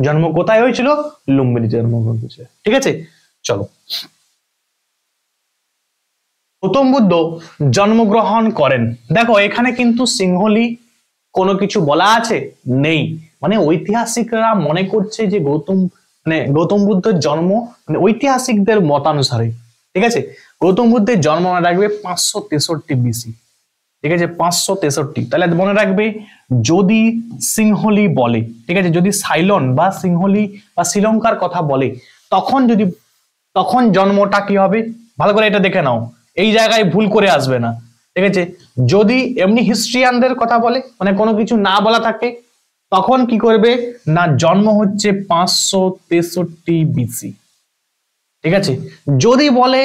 জন্ম কোথায় হয়েছিল? লুম্বিনীতে জন্মগ্রহণ করেছিল, ঠিক আছে। চলো, গৌতম বুদ্ধ জন্মগ্রহণ করেন, দেখো এখানে কিন্তু সিংহলি কোনো কিছু বলা আছে নেই, মানে ঐতিহাসিকরা মনে করছে যে গৌতম বুদ্ধের জন্ম মানে ঐতিহাসিকদের মতানুসারে, ঠিক আছে, গৌতম বুদ্ধের জন্ম মনে রাখবে 563 বিসি, ঠিক আছে, 563। তাহলে মনে রাখবে যদি সিংহলি বলে, ঠিক আছে, যদি সাইলন বা সিংহলি বা শ্রীলঙ্কার কথা বলে, তখন জন্মটা কি হবে, ভালো করে এটা দেখে নাও, এই জায়গায় ভুল করে আসবে না, ঠিক আছে। যদি এমনি হিস্ট্রিয়ানদের কথা বলে, মানে কোনো কিছু না বলা থাকে, তখন কি করবে না, জন্ম হচ্ছে 563 বিসি, ঠিক আছে। যদি বলে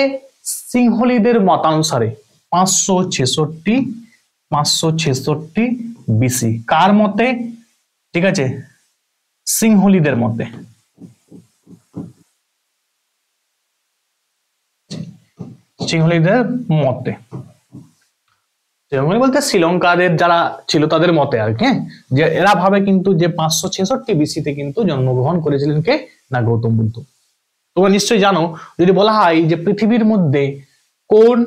সিংহলীদের মতানুসারে 566 বিসি, কার মতে, ঠিক আছে, সিংহলীদের মতে, সিংহলীদের মতে, বলতে শ্রীলঙ্কাদের যারা ছিল তাদের মতে আর কি, যে এরা ভাবে কিন্তু যে 566 বিসিতে কিন্তু জন্মগ্রহণ করেছিলেন কে না গৌতম বুদ্ধ। তোমরা নিশ্চয়ই জানো, যদি বলা হয় যে পৃথিবীর মধ্যে কোন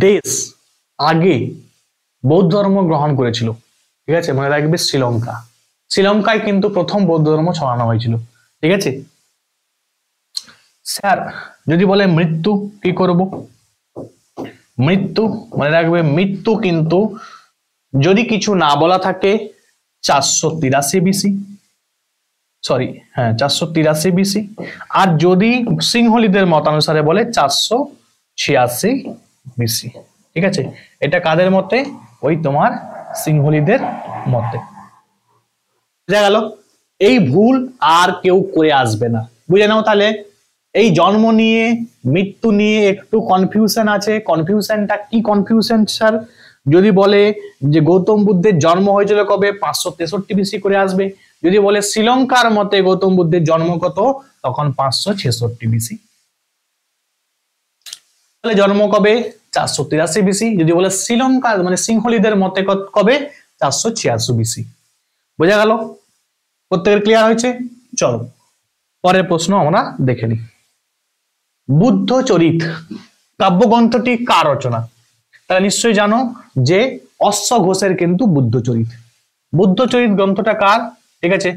দেশ আগে বৌদ্ধ ধর্ম গ্রহণ করেছিল, ঠিক আছে, মনে রাখবে শ্রীলঙ্কা, শ্রীলঙ্কায় কিন্তু প্রথম বৌদ্ধ ধর্ম ছড়ানো হয়েছিল, ঠিক আছে। স্যার যদি বলে মৃত্যু কি করব, মৃত্যু মনে রাখবে মৃত্যু কিন্তু যদি কিছু না বলা থাকে 483 বিসি, সরি হ্যাঁ 483 বিসি, আর যদি সিংহলীদের মতানুসারে বলে 486 বিসি, ঠিক আছে। এটা কাদের মতে? ওই তোমার সিংহলীদের মতে। বুঝা গেল? এই ভুল আর কেউ করে আসবে না, বুঝে নাও। তাহলে এই জন্ম নিয়ে মৃত্যু নিয়ে একটু কনফিউশন আছে, কনফিউশনটা কি কনফিউশন স্যার? যদি বলে যে গৌতম বুদ্ধের জন্ম হয়েছিল কবে, 563 বিসি করে আসবে। যদি বলে শ্রীলঙ্কার মতে গৌতম বুদ্ধের জন্ম কত, তখন 566 বিসি। তাহলে জন্ম কবে? 483 বিসি। যদি বলে শ্রীলঙ্কার মানে সিংহলীদের মতে কবে, 486 বিসি। বোঝা গেল? প্রত্যেকের ক্লিয়ার হয়েছে? চলো পরের প্রশ্ন আমরা দেখে নিই। বুদ্ধ চরিত কাব্যগ্রন্থটি কার রচনা? তারা নিশ্চয়ই জানো যে অশ্ব ঘোষের কিন্তু বুদ্ধ চরিত। বুদ্ধ চরিত গ্রন্থটা কার? ঠিক আছে,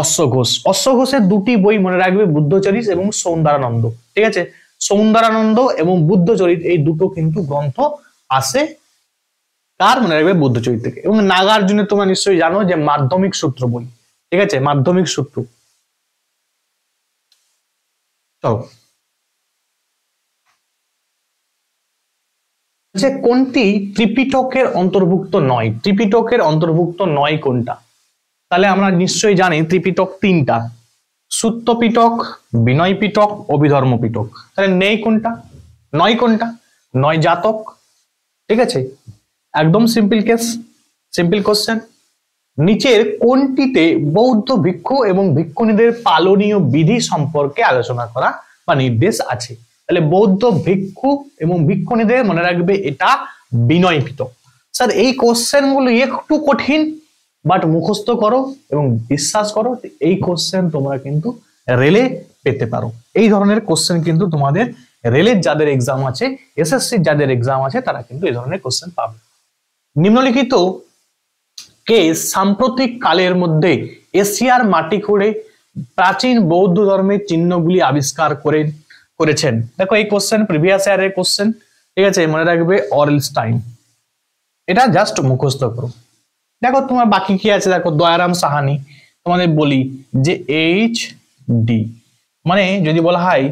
অশ্ব ঘোষ। অশ্ব ঘোষের দুটি বই মনে রাখবে, বুদ্ধ চরিত এবং সৌন্দরানন্দ, ঠিক আছে। সৌন্দরানন্দ এবং বুদ্ধ চরিত এই দুটো কিন্তু গ্রন্থ আসে কার? মনে রাখবে বুদ্ধ চরিত থেকে। এবং নাগার্জুনের তোমরা নিশ্চয়ই জানো যে মাধ্যমিক সূত্র বই, ঠিক আছে, মাধ্যমিক সূত্র। চলো কোনটি ত্রিপিটকের অন্তর্ভুক্ত নয়? ত্রিপিটকের অন্তর্ভুক্ত নয় কোনটা? তাহলে আমরা নিশ্চয়ই জানি ত্রিপিটক তিনটা, সূত্র পিটক, বিনয় পিটক, অভিধর্ম পিটক। তাহলে নেই কোনটা? নয় কোনটা? নয় জাতক, ঠিক আছে, একদম সিম্পল কেস, সিম্পল কোশ্চেন। নিচের কোনটিতে বৌদ্ধ ভিক্ষু এবং ভিক্ষুণীদের পালনীয় বিধি সম্পর্কে আলোচনা করা বা নির্দেশ আছে? তাহলে বৌদ্ধ ভিক্ষু এবং ভিক্ষুণীদের মনে রাখবে এটা বিনয় পিটক। স্যার এই কোশ্চেন গুলো একটু কঠিন, বাট মুখস্থ করো এবং বিশ্বাস করো এই কোশ্চেন তোমরা কিন্তু রেলে পেতে পারো। এই ধরনের কোশ্চেন কিন্তু তোমাদের রেলের যাদের এক্সাম আছে, এসএসসি যাদের এক্সাম আছে, তারা কিন্তু এই ধরনের কোশ্চেন পাবে। নিম্নলিখিত কে সাম্প্রতিক কালের মধ্যে এশিয়ার মাটি খুঁড়ে প্রাচীন বৌদ্ধ ধর্মের চিহ্নগুলি আবিষ্কার করেছেন? দেখো এই কোশ্চেন প্রিভিয়াস ইয়ারের কোশ্চেন, ঠিক আছে, মনে রাখবে অরেলস্টাইন। এটা জাস্ট মুখস্থ করো। দেখো তোমার বাকি কি আছে, দেখো দয়ারাম সাহানি। তোমাদের বলি যে HD মানে যদি বলা হয়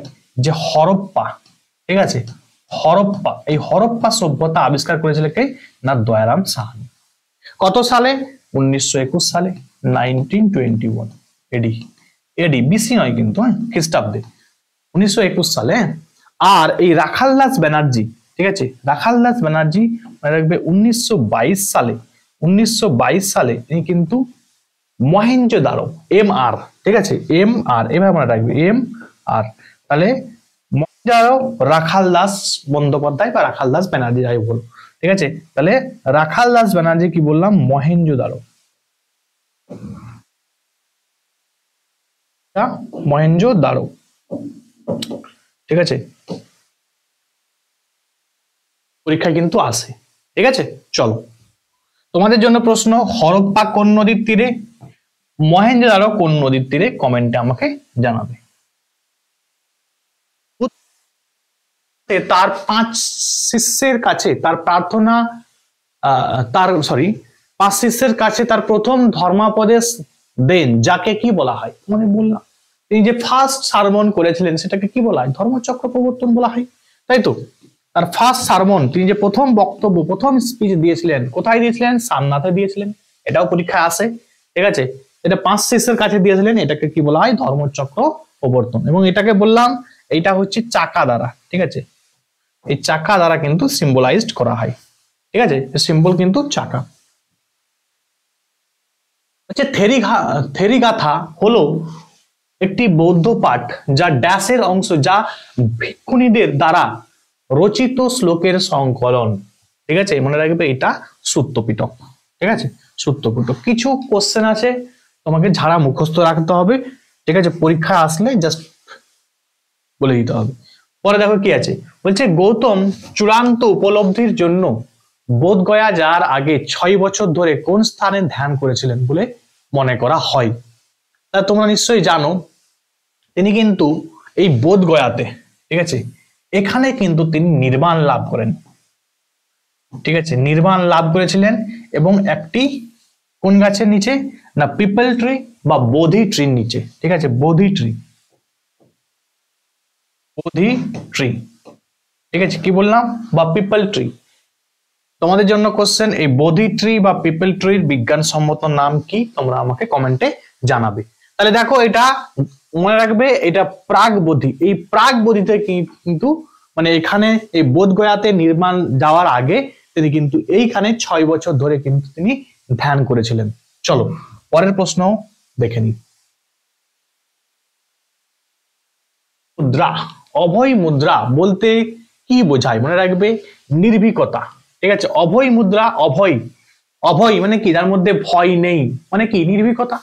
যে হরপ্পা, ঠিক আছে, হরপ্পা, এই হরপ্পা সভ্যতা আবিষ্কার করেছিল কে না দয়ারাম সাহানি। কত সালে? 1921 সালে, 1921 এডি। এডি বিসি নয় কিন্তু, হ্যাঁ খ্রিস্টাব্দে 1921 সালে। আর এই রাখালদাস ব্যানার্জি, ঠিক আছে, রাখালদাস ব্যানার্জি মনে রাখবে 1922 সালে, 1922 সালে তিনি কিন্তু মহেঞ্জোদারো MR, ঠিক আছে, MR এভাবে মনে রাখবে MR। তাহলে মহেঞ্জোদারো রাখালদাস বন্দ্যোপাধ্যায় বা রাখালদাস ব্যানার্জি যাই বলো, ঠিক আছে। তাহলে রাখালদাস ব্যানার্জি কি বললাম, মহেঞ্জোদারো, মহেঞ্জোদারো, ঠিক আছে, পরীক্ষা কিন্তু আসে, ঠিক আছে। চলো তোমাদের জন্য প্রশ্ন, হরপ্পা কোন নদীর তীরে, মহেঞ্জোদারো কোন নদীর তীরে, কমেন্টে আমাকে জানাবে। তার 5 শিষ্যের কাছে তার প্রার্থনা, তার 5 শিষ্যের কাছে তার প্রথম ধর্মোপদেশ দেন, যাকে কি বলা হয়, মানে বললাম তিনি যে ফার্স্ট সারমন করেছিলেন সেটাকে কি বলা হয়, ধর্মচক্র প্রবর্তন বলা হয়, তাই তো। তার ফার্স্ট সারমন, তিনি যে প্রথম বক্তব্য, প্রথম স্পিচ দিয়েছিলেন, কোথায় দিয়েছিলেন, সারনাথে দিয়েছিলেন, এটাও পরীক্ষায় আসে, ঠিক আছে। এটা 5 শিষ্যের কাছে দিয়েছিলেন, এটাকে কি বলা হয়, ধর্মচক্র প্রবর্তন। এবং এটাকে বললাম এইটা হচ্ছে চাকা দ্বারা, ঠিক আছে, এই চাকা দ্বারা কিন্তু সিম্বলাইজড করা হয়, ঠিক আছে, সিম্বল কিন্তু চাকা। হচ্ছে থেরিগাথা হলো একটি বৌদ্ধ পাঠ যা ড্যাশের অংশ, যা ভিক্ষুণীদের দ্বারা রচিত শ্লোকের সংকলন, ঠিক আছে, মনে রাখবে এটা সূত্রপিটক, ঠিক আছে, সূত্রপিটক। কিছু কোশ্চেন আছে তোমাকে ঝাড়া মুখস্থ রাখতে হবে, ঠিক আছে, পরীক্ষা আসলে জাস্ট বলে দিতে হবে। পরে দেখো কি আছে, বলছে গৌতম চূড়ান্ত উপলব্ধির জন্য বোধগয়া যাওয়ার আগে 6 বছর ধরে কোন স্থানে ধ্যান করেছিলেন বলে মনে করা হয়। তা তোমরা নিশ্চয়ই জানো তিনি কিন্তু এই বোধগয়াতে, ঠিক আছে, এখানে কিন্তু তিনি নির্বাণ লাভ করেন, ঠিক আছে, নির্বাণ লাভ করেছিলেন। এবং একটি কোন গাছের নিচে না, পিপল ট্রি বা বোধি ট্রির নিচে, ঠিক আছে, বোধি ট্রি, বোধি ট্রি, ঠিক আছে, কি বললাম, বা পিপল ট্রি। তোমাদের জন্য কোশ্চেন, এই বোধি ট্রি বা পিপল ট্রির বিজ্ঞানসম্মত নাম কি, তোমরা আমাকে কমেন্টে জানাবে। তাহলে দেখো এটা মনে রাখবে, এটা প্রাগ বোধি, এই প্রাগ বোধিতে কিন্তু মানে এখানে এই বোধগয়াতে নির্মাণ যাওয়ার আগে তিনি কিন্তু এইখানে 6 বছর ধরে কিন্তু তিনি ধ্যান করেছিলেন। চলো পরের প্রশ্ন দেখে নিই। মুদ্রা, অভয় মুদ্রা বলতে কি বোঝায়, মনে রাখবে নির্ভীকতা, ঠিক আছে, অভয় মুদ্রা, অভয়, অভয় মানে কি, যার মধ্যে ভয় নেই, মানে কি, নির্ভীকতা।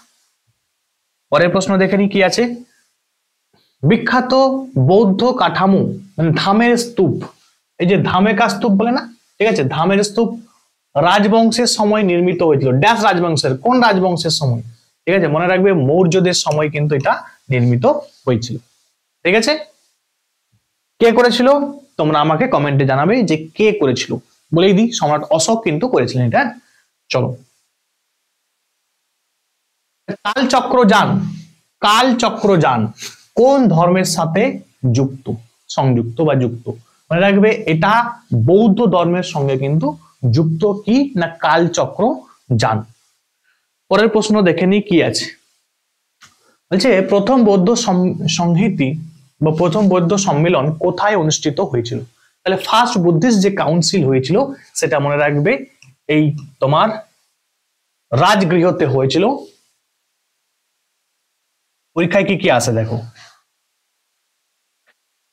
পরের প্রশ্ন দেখে নি কি আছে, বিখ্যাত বৌদ্ধ কাঠামো মানে ধামের স্তূপ, এই যে ধামেকা স্তূপ বলে না, ঠিক আছে, ধামের স্তূপ রাজবংশের সময় নির্মিত হয়েছিল, ড্যাশ রাজবংশের, কোন রাজবংশের সময়, ঠিক আছে, মনে রাখবে মৌর্যদের সময় কিন্তু এটা নির্মিত হয়েছিল, ঠিক আছে। কে করেছিল তোমরা আমাকে কমেন্টে জানাবে যে কে করেছিল, বলেই দিই সম্রাট অশোক কিন্তু করেছিলেন এটা। চলো কালচক্রযান, কালচক্রযান কোন ধর্মের সাথে যুক্ত, সংযুক্ত বা যুক্ত, মনে রাখবে এটা বৌদ্ধ ধর্মের সঙ্গে কিন্তু যুক্ত, কি না, কালচক্রযান। পরের প্রশ্ন দেখে নি কি আছে, বলছে প্রথম বৌদ্ধ সংহিতি বা প্রথম বৌদ্ধ সম্মেলন কোথায় অনুষ্ঠিত হয়েছিল। তাহলে ফার্স্ট বুদ্ধিস্ট যে কাউন্সিল হয়েছিল সেটা মনে রাখবে এই তোমার রাজগৃহতে হয়েছিল। পরীক্ষায় কি কি আসে দেখো,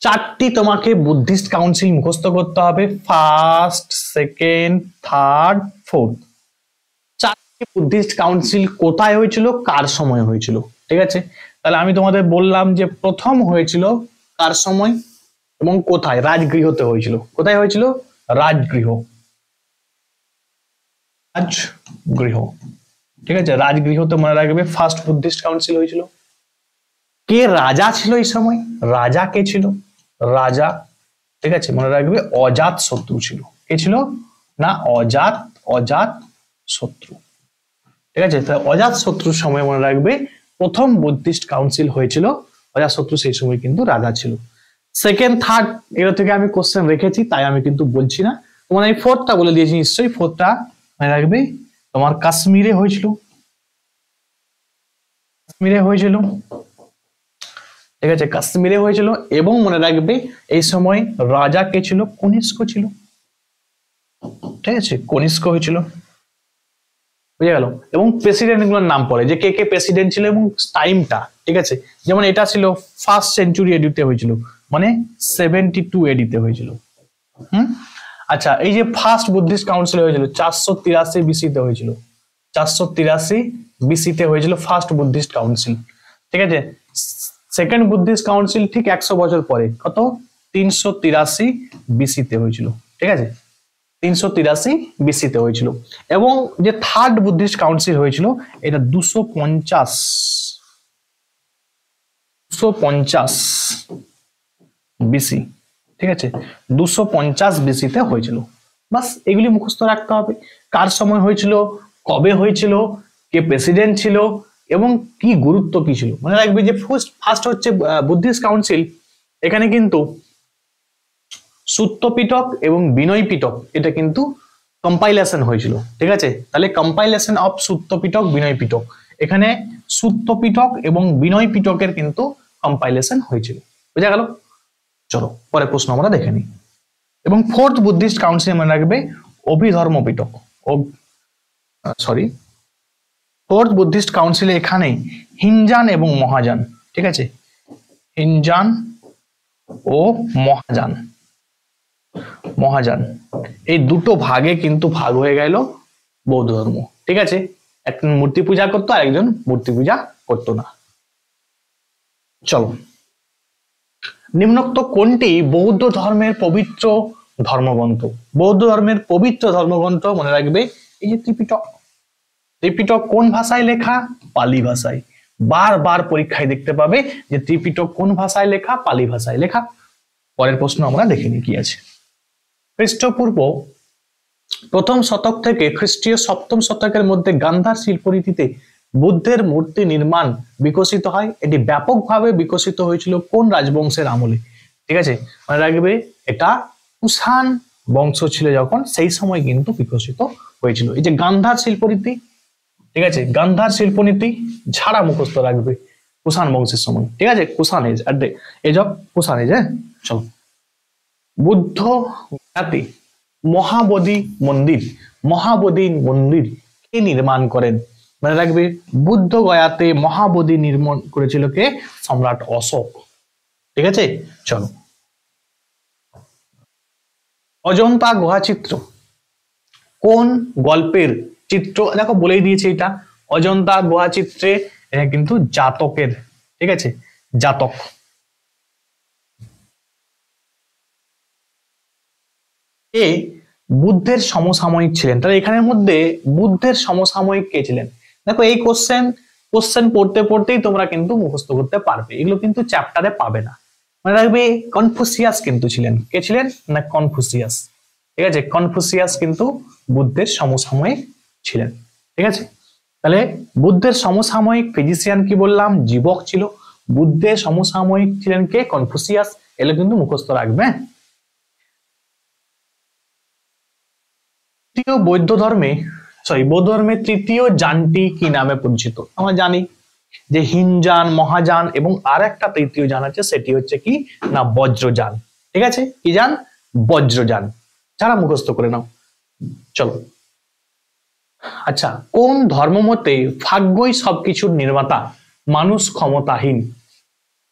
4টি তোমাকে বুদ্ধিস্ট কাউন্সিল মুখস্থ করতে হবে, ফার্স্ট, সেকেন্ড, থার্ড, ফোর্থ। 4টি বুদ্ধিস্ট কাউন্সিল কোথায় হয়েছিল, কার সময় হয়েছিল, ঠিক আছে। তাহলে আমি তোমাদের বললাম যে প্রথম হয়েছিল কার সময় এবং কোথায়, রাজগৃহতে হয়েছিল, কোথায় হয়েছিল, রাজগৃহ, রাজগৃহ, ঠিক আছে, রাজগৃহতে মনে রাখবে ফার্স্ট বুদ্ধিস্ট কাউন্সিল হয়েছিল। কে রাজা ছিল এই সময়, রাজা কে ছিল, রাজা, ঠিক আছে, মনে রাখবে অজাত শত্রু ছিল, কে ছিল না, অজাত শত্রু, ঠিক আছে। তাহলে অজাত শত্রুর সময় মনে রাখবে প্রথম বুদ্ধিস্ট কাউন্সিল হয়েছিল, অজাত শত্রু সেই সময় কিন্তু রাজা ছিল। সেকেন্ড, থার্ড এগুলো থেকে আমি কোশ্চেন রেখেছি তাই আমি কিন্তু বলছি না, তোমার এই ফোর্থটা বলে দিয়েছি নিশ্চয়ই, ফোর্থটা মনে রাখবে তোমার কাশ্মীরে হয়েছিল, কাশ্মীরে হয়েছিল। ঠিক আছে, কাশ্মীরে হয়েছিল। এবং মনে রাখবে এই সময় রাজা কে ছিল? কনিষ্ক ছিল। ঠিক আছে, কনিষ্ক হয়েছিল, বুঝে গেল। এবং প্রেসিডেন্ট গুলোর নাম পড়ে যে কে কে প্রেসিডেন্ট ছিল এবং টাইমটা। ঠিক আছে, যেমন এটা ছিল ফার্স্ট সেঞ্চুরি এডিতে হয়েছিল, মানে 72 এডিতে হয়েছিল। আচ্ছা, এই যে ফার্স্ট বুদ্ধিস্ট কাউন্সিল হয়েছিল 483 বিসিতে হয়েছিল, 483 বিসিতে হয়েছিল ফার্স্ট বুদ্ধিস্ট কাউন্সিল। ঠিক আছে, সেকেন্ড বুদ্ধিস্ট কাউন্সিল ঠিক 100 বছর পরে, কত? 383 বিসিতে হয়েছিল। ঠিক আছে, 383 বিসিতে হয়েছিল। এবং যে থার্ড বুদ্ধিস্ট কাউন্সিল হয়েছিল এটা 250 বিসি। ঠিক আছে, 250 বিসিতে হয়েছিল। বাস এগুলি মুখস্থ রাখতে হবে, কার সময় হয়েছিল, কবে হয়েছিল, কে প্রেসিডেন্ট ছিল এবং কি গুরুত্ব কি ছিল। মনে রাখবে যে ফার্স্ট হচ্ছে বুদ্ধিস্ট কাউন্সিল, এখানে কিন্তু সুত্ত পিটক এবং বিনয় পিটক এটা কিন্তু কম্পাইলেশন হয়েছিল। ঠিক আছে, তাহলে কম্পাইলেশন অফ সুত্ত পিটক বিনয় পিটক, এখানে সুত্ত পিটক এবং বিনয় পিটকের কিন্তু কম্পাইলেশন হয়েছিল। বুঝা গেল? চলো পরে প্রশ্ন আমরা দেখে নিই। এবং ফোর্থ বুদ্ধিস্ট কাউন্সিল মনে রাখবে অভিধর্ম পিটক, ফোর্থ বুদ্ধিস্ট কাউন্সিলে এখানে হিনজান এবং মহাযান। ঠিক আছে, হিনজান ও মহাযান এই দুটো ভাগে কিন্তু ভাগ হয়ে গেল বৌদ্ধ ধর্ম। ঠিক আছে, একজন মূর্তি পূজা করতো আর একজন মূর্তি পূজা করতো না। চলো, নিম্নোক্ত কোনটি বৌদ্ধ ধর্মের পবিত্র ধর্মগ্রন্থ? বৌদ্ধ ধর্মের পবিত্র ধর্মগ্রন্থ মনে রাখবে এই যে ত্রিপিটক। ত্রিপিটক কোন ভাষায় লেখা? পালি ভাষায়। বারবার পরীক্ষায় দেখতে পাবে যে ত্রিপিটক কোন ভাষায় লেখা? পালি ভাষায় লেখা। পরের প্রশ্ন আমরা দেখে নিই কি আছে। খ্রিস্টপূর্ব প্রথম শতক থেকে খ্রিস্টীয় সপ্তম শতকের মধ্যে গান্ধার শিল্পরীতিতে বুদ্ধের মূর্তি নির্মাণ বিকশিত হয়। এটি ব্যাপকভাবে বিকশিত হয়েছিল কোন রাজবংশের আমলে? ঠিক আছে, মনে রাখবে এটা কুষাণ বংশ ছিল যখন, সেই সময় কিন্তু বিকশিত হয়েছিল এই যে গান্ধার শিল্পরীতি। ঠিক আছে, গান্ধার শিল্পনীতি ছাড়া মুখস্থ রাখবে কুষাণ বংশের সময়। ঠিক আছে, Kushan age, age of Kushan age. হ্যাঁ, চলো। বুদ্ধ গয়াতে মহাবোধি মন্দির কে নির্মাণ করেন? মনে রাখবে বুদ্ধ গয়াতে মহাবোধি নির্মাণ করেছিল কে? সম্রাট অশোক। ঠিক আছে, চলো। অজন্তা গুহা চিত্র কোন গল্পের চিত্র? দেখো বলেই দিয়েছে এটা অজন্তা গুহা চিত্রে, এটা কিন্তু জাতকের। ঠিক আছে, জাতক। এ বুদ্ধের সমসাময়িক ছিলেন। তাহলে এখানের মধ্যে বুদ্ধের সমসাময়িক কে ছিলেন? দেখো এই কোশ্চেন পড়তে পড়তেই তোমরা কিন্তু মুখস্থ করতে পারবে, এগুলো কিন্তু চ্যাপ্টারে পাবে না। মনে রাখবে কনফুসিয়াস কিন্তু ছিলেন। কে ছিলেন? না কনফুসিয়াস। ঠিক আছে, কনফুসিয়াস কিন্তু বুদ্ধের সমসাময়িক ছিলেন। ঠিক আছে, তাহলে বুদ্ধের সমসাময়িক ফিজিশিয়ান কি বললাম? জীবক ছিল। বুদ্ধের সমসাময়িক ছিলেন কে? কনফুসিয়াস। এগুলো কিন্তু মুখস্থ রাখবে। বৌদ্ধ ধর্মের তৃতীয় যানটি কি নামে পরিচিত? আমরা জানি যে হিনযান, মহাযান এবং আর একটা তৃতীয় যান আছে, সেটি হচ্ছে কি না বজ্রযান। ঠিক আছে, কি যান? বজ্রযান। যারা মুখস্থ করে নাও। চলো, আচ্ছা, কোন ধর্মমতে ভাগ্যই সবকিছুর নির্মাতা, মানুষ ক্ষমতাহীন?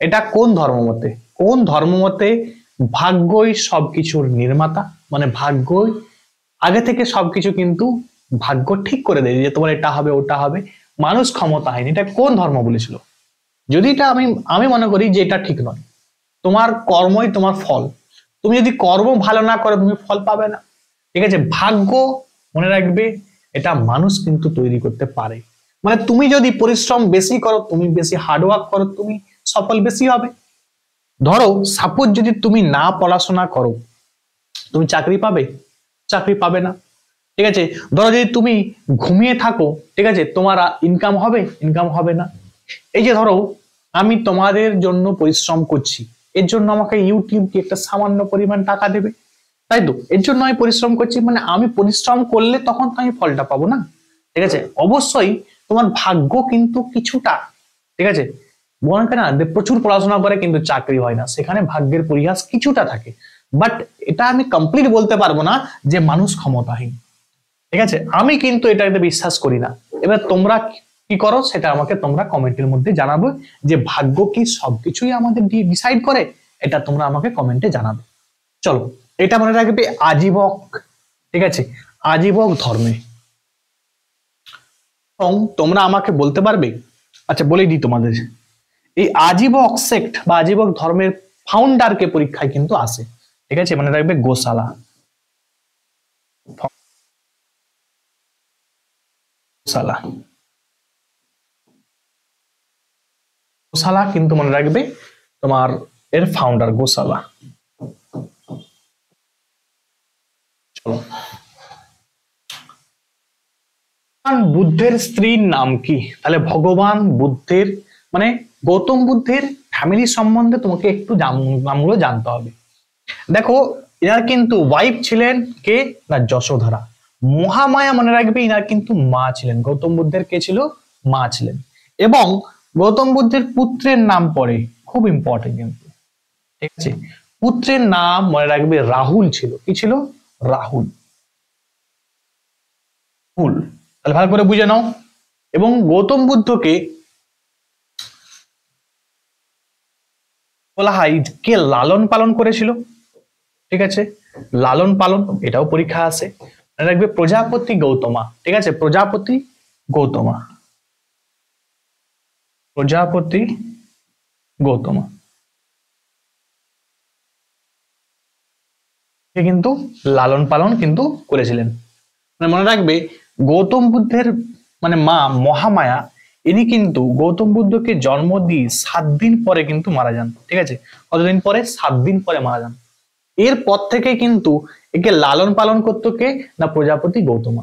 এটা কোন ধর্মমতে? কোন ধর্মমতে ভাগ্যই সবকিছুর নির্মাতা, মানে ভাগ্যই আগে থেকে সবকিছু কিন্তু ভাগ্য ঠিক করে দেয় যে তোমার এটা হবে ওটা হবে, মানুষ ক্ষমতাহীন, এটা কোন ধর্ম বলেছিল? যদি এটা আমি মনে করি যে এটা ঠিক নয়। তোমার কর্মই তোমার ফল। তুমি যদি কর্ম ভালো না করো তুমি ফল পাবে না। ঠিক আছে, ভাগ্য মনে রাখবে এটা মানুষ কিন্তু তৈরি করতে পারে। মানে তুমি যদি পরিশ্রম বেশি করো, তুমি বেশি হার্ডওয়ার্ক করো, তুমি সফল বেশি হবে। ধরো সাপোজ যদি তুমি না পড়াশোনা করো, তুমি চাকরি পাবে? চাকরি পাবে না। ঠিক আছে, ধরো যদি তুমি ঘুমিয়ে থাকো, ঠিক আছে, তোমার ইনকাম হবে? ইনকাম হবে না। এই যে ধরো আমি তোমাদের জন্য পরিশ্রম করছি, এর জন্য আমাকে ইউটিউব কি একটা সামান্য পরিমাণ টাকা দেবে? তাই তো, এর জন্য আমি পরিশ্রম করছি, মানে আমি পরিশ্রম করলে তখন তো আমি ফলটা পাবো না। ঠিক আছে, অবশ্যই তোমার ভাগ্য কিন্তু কিছুটা, ঠিক আছে, বলকে না যে প্রচুর পড়াশোনা করে কিন্তু চাকরি হয় না, সেখানে ভাগ্যের পরিহাস কিছুটা থাকে, বাট এটা আমি কমপ্লিট বলতে পারবো না যে মানুষ ক্ষমতাহীন। ঠিক আছে, আমি কিন্তু এটাতে বিশ্বাস করি না। এবার তোমরা কি করো সেটা আমাকে তোমরা কমেন্টের মধ্যে জানাবে, যে ভাগ্য কি সবকিছুই আমাদের ডিসাইড করে, এটা তোমরা আমাকে কমেন্টে জানাবে। চলো, এটা মনে রাখবে আজীবক। ঠিক আছে, আজীবক ধর্মে। এবং তোমরা আমাকে বলতে পারবে, আচ্ছা বলেই দিই তোমাদের, এই আজীবক সেক্ট বা আজীবক ধর্মের ফাউন্ডারকে পরীক্ষায় কিন্তু আসে। ঠিক আছে, মনে রাখবে গোশালা। গোশালা গোশালা কিন্তু মনে রাখবে তোমার এর ফাউন্ডার গোশালা। চলো, বুদ্ধের স্ত্রীর নাম কি? তাহলে ভগবান বুদ্ধের মানে গৌতম বুদ্ধের ফ্যামিলি সম্বন্ধে তোমাকে একটু নামগুলো জানতে হবে। দেখো, এনার কিন্তু ওয়াইফ ছিলেন কে না যশোধরা। মহামায়া মনে রাখবে ইনার কিন্তু মা ছিলেন। গৌতম বুদ্ধের কে ছিল? মা ছিলেন। এবং গৌতম বুদ্ধের পুত্রের নাম পড়ে, খুব ইম্পর্টেন্ট কিন্তু। ঠিক আছে, পুত্রের নাম মনে রাখবে রাহুল ছিল। কি ছিল? রাহুল। তাহলে ভালো করে বুঝে নাও। এবং গৌতম বুদ্ধকে বলা হয় কে লালন পালন করেছিল। ঠিক আছে, লালন পালন এটাও পরীক্ষা আসে। মনে রাখবে প্রজাপতি গৌতমা। ঠিক আছে, প্রজাপতি গৌতমা। প্রজাপতি গৌতমা কিন্তু লালন পালন কিন্তু করেছিলেন। মনে রাখবে গৌতম বুদ্ধের মানে মা মহামায়া, ইনি কিন্তু গৌতম বুদ্ধকে জন্ম দিয়ে 7 দিন পরে কিন্তু মারা যান। ঠিক আছে, কতদিন পরে? 7 দিন পরে মারা যান। এরপর থেকে কিন্তু একে লালন পালন করতো কে না প্রজাপতি গৌতমা।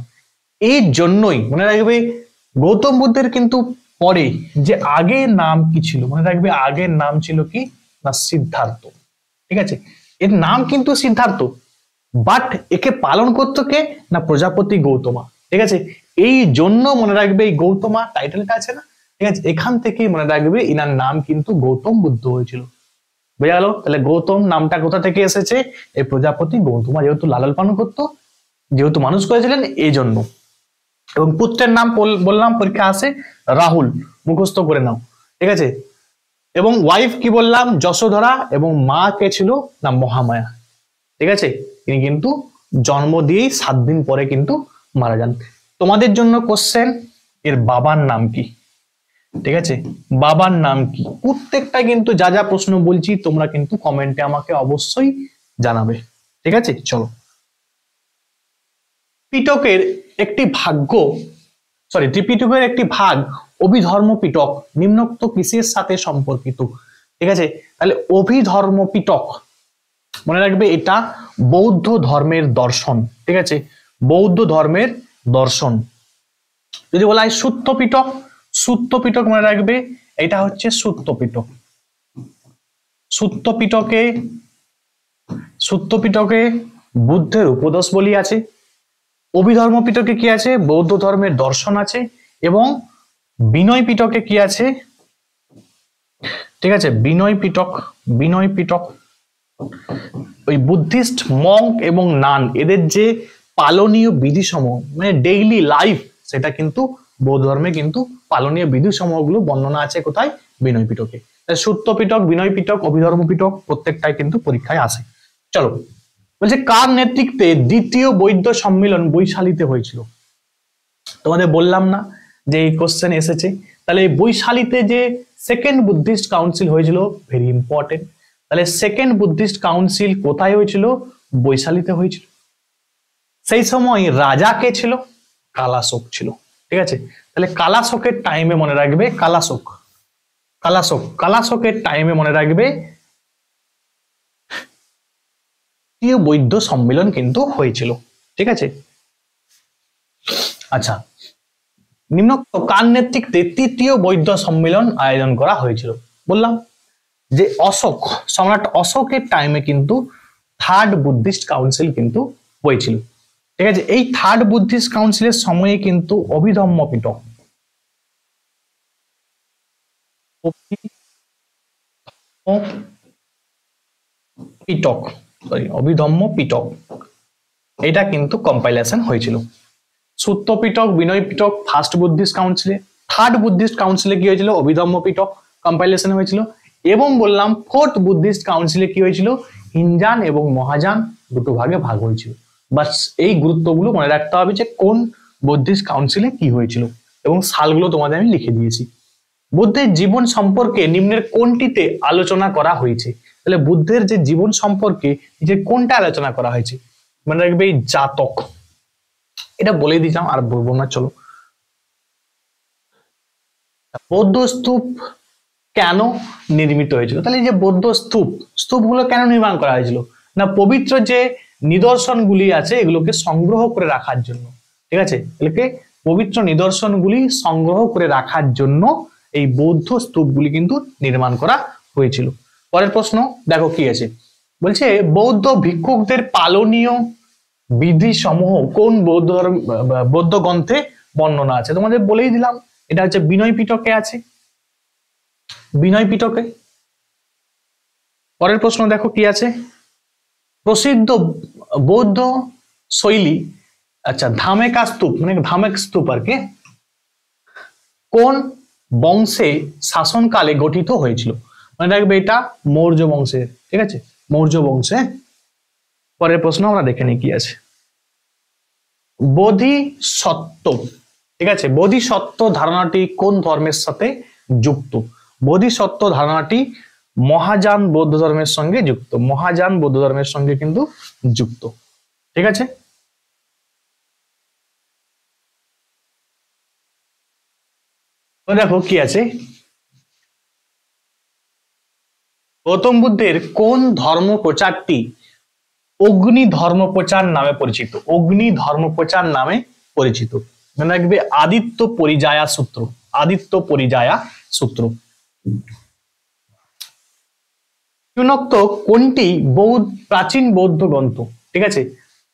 এই জন্যই মনে রাখবে গৌতম বুদ্ধের কিন্তু পরে যে আগের নাম কি ছিল, মনে রাখবে আগের নাম ছিল কি না সিদ্ধার্থ। ঠিক আছে, এর নাম কিন্তু সিদ্ধার্থ, বাট একে পালন করতো কে না প্রজাপতি গৌতমা। ঠিক আছে, এই জন্য মনে রাখবে এই গৌতমা টাইটেলটা আছে না, ঠিক আছে, এখান থেকেই মনে রাখবে ইনার নাম কিন্তু গৌতম বুদ্ধ হয়েছিল। বোঝা গেল? তাহলে গৌতম নামটা কোথা থেকে এসেছে? এই প্রজাপতি গৌতমা যেহেতু লালন পালন করতো, যেহেতু মানুষ করেছিলেন, এই জন্য। এবং পুত্রের নাম বললাম পরীক্ষা আসে রাহুল, মুখস্থ করে নাও। ঠিক আছে, এবং ওয়াইফ কি বললাম? যশোধরা। এবং মা কে ছিল না মহামায়া। ঠিক আছে, তিনি কিন্তু জন্ম দিয়েই 7 দিন পরে কিন্তু মারা যান। তোমাদের জন্য কোশ্চেন, এর বাবার নাম কি? ঠিক আছে, বাবার নাম কি? প্রত্যেকটা কিন্তু যা যা প্রশ্ন বলছি তোমরা কিন্তু কমেন্টে আমাকে অবশ্যই জানাবে। ঠিক আছে, চলো। পিটকের একটি ত্রিপিটকের একটি ভাগ অভিধর্ম পিটক নিম্নোক্ত কিসের সাথে সম্পর্কিত? ঠিক আছে, তাহলে অভিধর্ম পিটক মনে রাখবে এটা বৌদ্ধ ধর্মের দর্শন। ঠিক আছে, বৌদ্ধ ধর্মের দর্শন। যদি বলা হয় সুত্ত পিটক, সুত্ত পিটক মনে রাখবে এটা হচ্ছে সুত্ত পিটক। সুত্ত পিটকে বুদ্ধের উপদেশ বলি আছে। অভিধর্ম পিটকে কি আছে? বৌদ্ধ ধর্মের দর্শন আছে। এবং বিনয় পিটকে কি আছে? ঠিক আছে, বিনয় পিটক ওই বুদ্ধিস্ট মঙ্ক এবং নান এদের যে পালনীয় বিধিসমূহ মানে ডেইলি লাইফ, সেটা কিন্তু বৌদ্ধ ধর্মে কিন্তু পালনীয় বিধিসমূহ গুলো বর্ণনা আছে কোথায়? বিনয় পিটকে। সুত্ত পিটক, বিনয় পিটক, অভিধর্ম পিটক প্রত্যেকটাই কিন্তু পরীক্ষায় আসে। চলো, বলছে কার নেতৃত্বে দ্বিতীয় বৌদ্ধ সম্মেলন বৈশালীতে হয়েছিল? তোমাদের বললাম না যে এই কোশ্চেন এসেছে। তাহলে এই বৈশালীতে যে সেকেন্ড বুদ্ধিস্ট কাউন্সিল হয়েছিল, ভেরি ইম্পর্টেন্ট। তাহলে সেকেন্ড বুদ্ধিস্ট কাউন্সিল কোথায় হয়েছিল? বৈশালীতে হয়েছিল। সেই সময় রাজা কে ছিল? কালাশোক ছিল। ঠিক আছে, তাহলে কালাশোকের টাইমে মনে রাখবে কালাশোকের টাইমে মনে রাখবে তৃতীয় বৌদ্ধ সম্মেলন কিন্তু হয়েছিল। ঠিক আছে, আচ্ছা, নিম্নোক্ত কার নেতৃত্বে তৃতীয় বৌদ্ধ সম্মেলন আয়োজন করা হয়েছিল? বললাম যে সম্রাট অশোকের টাইমে কিন্তু থার্ড বুদ্ধিস্ট কাউন্সিল কিন্তু হয়েছিল। ঠিক আছে, এই থার্ড বুদ্ধিস্ট কাউন্সিলের সময়ে কিন্তু অভিধর্ম পিটক, সরি অভিধম্ম পিটক, এটা কিন্তু কম্পাইলেশন হয়েছিল। সূত্র পিটক, বিনয় পিটক ফার্স্ট বুদ্ধিস্ট কাউন্সিলে, থার্ড বুদ্ধিস্ট কাউন্সিলে কি হয়েছিল, অভিধম্ম পিটক কম্পাইলেশন হয়েছিল, এবং বললাম ফোর্থ বুদ্ধিস্ট কাউন্সিলে কি হয়েছিল, হিনজান এবং মহাযান দুটো ভাগে ভাগ হয়েছিল। বাস এই গুরুত্বগুলো মনে রাখতে হবে যে কোন বুদ্ধিস্ট কাউন্সিলে কি হয়েছিল, এবং সালগুলো তোমাদের আমি লিখে দিয়েছি। বুদ্ধের জীবন সম্পর্কে নিম্নের কোনটিতে আলোচনা করা হয়েছে? তাহলে বুদ্ধের যে জীবন সম্পর্কে যে কোনটা আলোচনা করা হয়েছে, মনে রাখবে এই জাতক, এটা বলে দিতাম আর বলবো না। চলো, বৌদ্ধ স্তূপ কেন নির্মিত হয়েছিল? তাহলে যে বৌদ্ধ স্তূপগুলো কেন নির্মাণ করা হয়েছিল? না পবিত্র যে নিদর্শনগুলি আছে এগুলোকে সংগ্রহ করে রাখার জন্য। ঠিক আছে, এগুলোকে পবিত্র নিদর্শনগুলি সংগ্রহ করে রাখার জন্য এই বৌদ্ধ স্তূপগুলি কিন্তু নির্মাণ করা হয়েছিল। পরের প্রশ্ন দেখো কি আছে, বলছে বৌদ্ধ ভিক্ষুকদের পালনীয় বিধি সমূহ কোন বৌদ্ধ গ্রন্থে বর্ণনা আছে? তোমাদের বলেই দিলাম, এটা হচ্ছে বিনয় পিটকে আছে, বিনয় পিটকে। পরের প্রশ্ন দেখো কি আছে, প্রসিদ্ধ বৌদ্ধ শৈলী, আচ্ছা ধামেকা স্তূপ মানে ধামেক স্তূপ আর কি, কোন বংশে শাসনকালে গঠিত হয়েছিল? মানে রাখবে এটা মৌর্য বংশের। ঠিক আছে, মৌর্য বংশে। পরের প্রশ্ন আমরা দেখে নিই কি আছে, বোধিসত্ত্ব। ঠিক আছে, বোধিসত্ত্ব ধারণাটি কোন ধর্মের সাথে যুক্ত? বোধিসত্ত্ব ধারণাটি মহাযান বৌদ্ধ ধর্মের সঙ্গে যুক্ত, মহাযান বৌদ্ধ ধর্মের সঙ্গে কিন্তু যুক্ত। ঠিক আছে, দেখো কি আছে, গৌতম বুদ্ধের কোন ধর্ম প্রচারটি অগ্নি ধর্মপ্রচার নামে পরিচিত? অগ্নি ধর্মপ্রচার নামে পরিচিত। মনে রাখবে আদিত্য পরিযায়া সূত্র, আদিত্য পরিযায়া সূত্র। নিম্নোক্ত কোনটি প্রাচীন বৌদ্ধ গ্রন্থ? ঠিক আছে,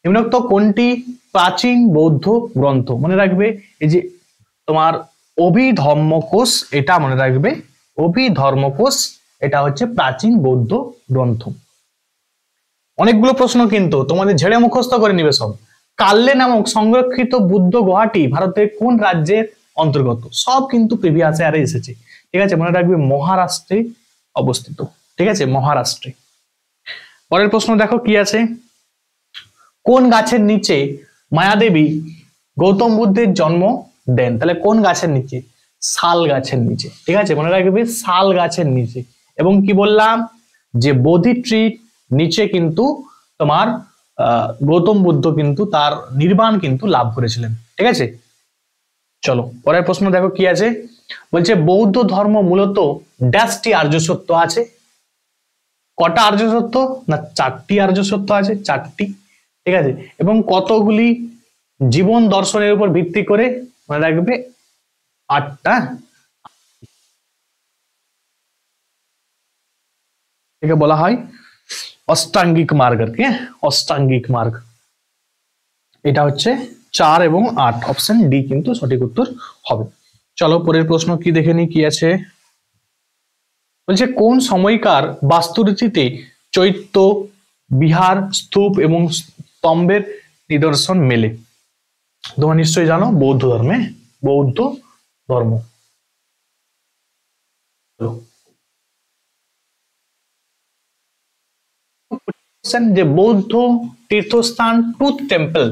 নিম্নোক্ত কোনটি প্রাচীন বৌদ্ধ গ্রন্থ? মনে রাখবে এই যে তোমার অভিধর্মকোশ, এটা মনে রাখবে অভিধর্মকোশ, এটা হচ্ছে প্রাচীন বৌদ্ধ গ্রন্থ। অনেকগুলো প্রশ্ন কিন্তু তোমাদের ঝেড়ে মুখস্থ করে নিবে সব। কাল্লে নামক সংরক্ষিত বুদ্ধ গুহাটি ভারতের কোন রাজ্যের অন্তর্গত? সব কিন্তু প্রিভিয়াস ইয়ারে এসেছে। ঠিক আছে, মনে রাখবে মহারাষ্ট্রে অবস্থিত। ঠিক আছে, মহারাষ্ট্রে। পরের প্রশ্ন দেখো কি আছে, কোন গাছের নিচে মায়াদেবী গৌতম বুদ্ধের জন্ম দেন? তাহলে কোন গাছের নিচে? শাল গাছের নিচে। ঠিক আছে, মনে রাখবে শাল গাছের নিচে। এবং কি বললাম যে বোধি ট্রির নিচে কিন্তু তোমার গৌতম বুদ্ধ কিন্তু তার নির্বাণ কিন্তু লাভ করেছিলেন। ঠিক আছে, চলো পরের প্রশ্ন দেখো কি আছে, বলছে বৌদ্ধ ধর্ম মূলত ড্যাশটি আর্য সত্য আছে? কটা আর্য সত্য? না 4টি আর্য সত্য আছে, 4টি। ঠিক আছে, এবং কতগুলি জীবন দর্শনের উপর ভিত্তি করে? মনে রাখবে 8টা। একে বলা হয় অষ্টাঙ্গিক মার্গ আর কি, অষ্টাঙ্গিক মার্গ। এটা হচ্ছে 4 এবং 8, অপশন ডি কিন্তু সঠিক উত্তর হবে। চলো পরের প্রশ্ন কি দেখে নি কি আছে, বলছে কোন সময়কার বাস্তুরীতিতে চৈত্য বিহার স্তূপ এবং স্তম্ভের নিদর্শন মেলে? তোমরা নিশ্চয়ই জানো বৌদ্ধ ধর্মে, বৌদ্ধ ধর্ম। যে বৌদ্ধ তীর্থস্থান টুথ টেম্পল,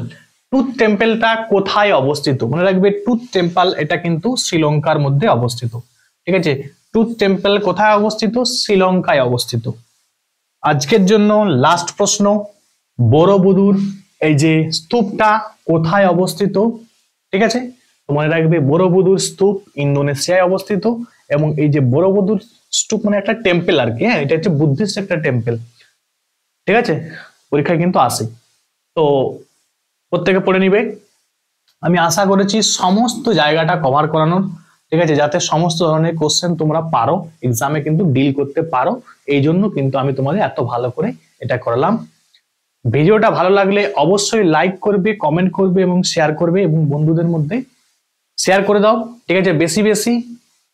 টুথ টেম্পলটা কোথায় অবস্থিত? মনে রাখবে টুথ টেম্পল এটা কিন্তু শ্রীলঙ্কার মধ্যে অবস্থিত। ঠিক আছে, টুথ টেম্পল কোথায় অবস্থিত? শ্রীলঙ্কায় অবস্থিত। আজকের জন্য লাস্ট প্রশ্ন, বড়বুদুর এই যে স্তূপটা কোথায় অবস্থিত? ঠিক আছে, মনে রাখবে বড়বুদুর স্তূপ ইন্দোনেশিয়ায় অবস্থিত। এবং এই যে বড়বুদুর স্তূপ মানে একটা টেম্পল আর কি, হ্যাঁ এটা হচ্ছে বুদ্ধিস্ট একটা টেম্পল। ঠিক আছে, পরীক্ষায় কিন্তু আসে, তো প্রত্যেকে পড়ে নিবে। আমি আশা করেছি সমস্ত জায়গাটা কভার করানোর, ঠিক আছে, যাতে সমস্ত ধরনের কোশ্চেন তোমরা পারো, এক্সামে কিন্তু ডিল করতে পারো। এই জন্য কিন্তু আমি তোমাদের এত ভালো করে এটা করালাম। ভিডিওটা ভালো লাগলে অবশ্যই লাইক করবে, কমেন্ট করবে এবং শেয়ার করবে, এবং বন্ধুদের মধ্যে শেয়ার করে দাও। ঠিক আছে, বেশি বেশি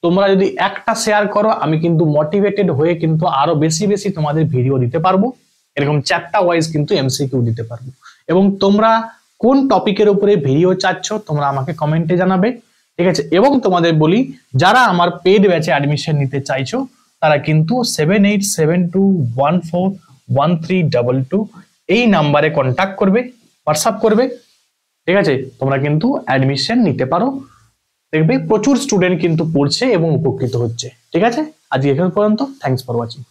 তোমরা যদি একটা শেয়ার করো আমি কিন্তু মোটিভেটেড হয়ে কিন্তু আরো বেশি বেশি তোমাদের ভিডিও দিতে পারবো, এরকম চ্যাপ্টার ওয়াইজ কিন্তু এমসিকিউ দিতে পারবো। এবং তোমরা কোন টপিকের উপরে ভিডিও চাচ্ছ তোমরা আমাকে কমেন্টে জানাবে, ঠিক আছে। এবং তোমাদের বলি, যারা আমার পেড ব্যাচে অ্যাডমিশন নিতে চাইছো তারা কিন্তু 7872141322 এই নাম্বারে কন্ট্যাক্ট করবে, হোয়াটসঅ্যাপ করবে, ঠিক আছে। তোমরা কিন্তু অ্যাডমিশন নিতে পারো, দেখবে প্রচুর স্টুডেন্ট কিন্তু পড়ছে এবং উপকৃত হচ্ছে, ঠিক আছে। আজকে এখানে পর্যন্ত, থ্যাঙ্কস ফর ওয়াচিং।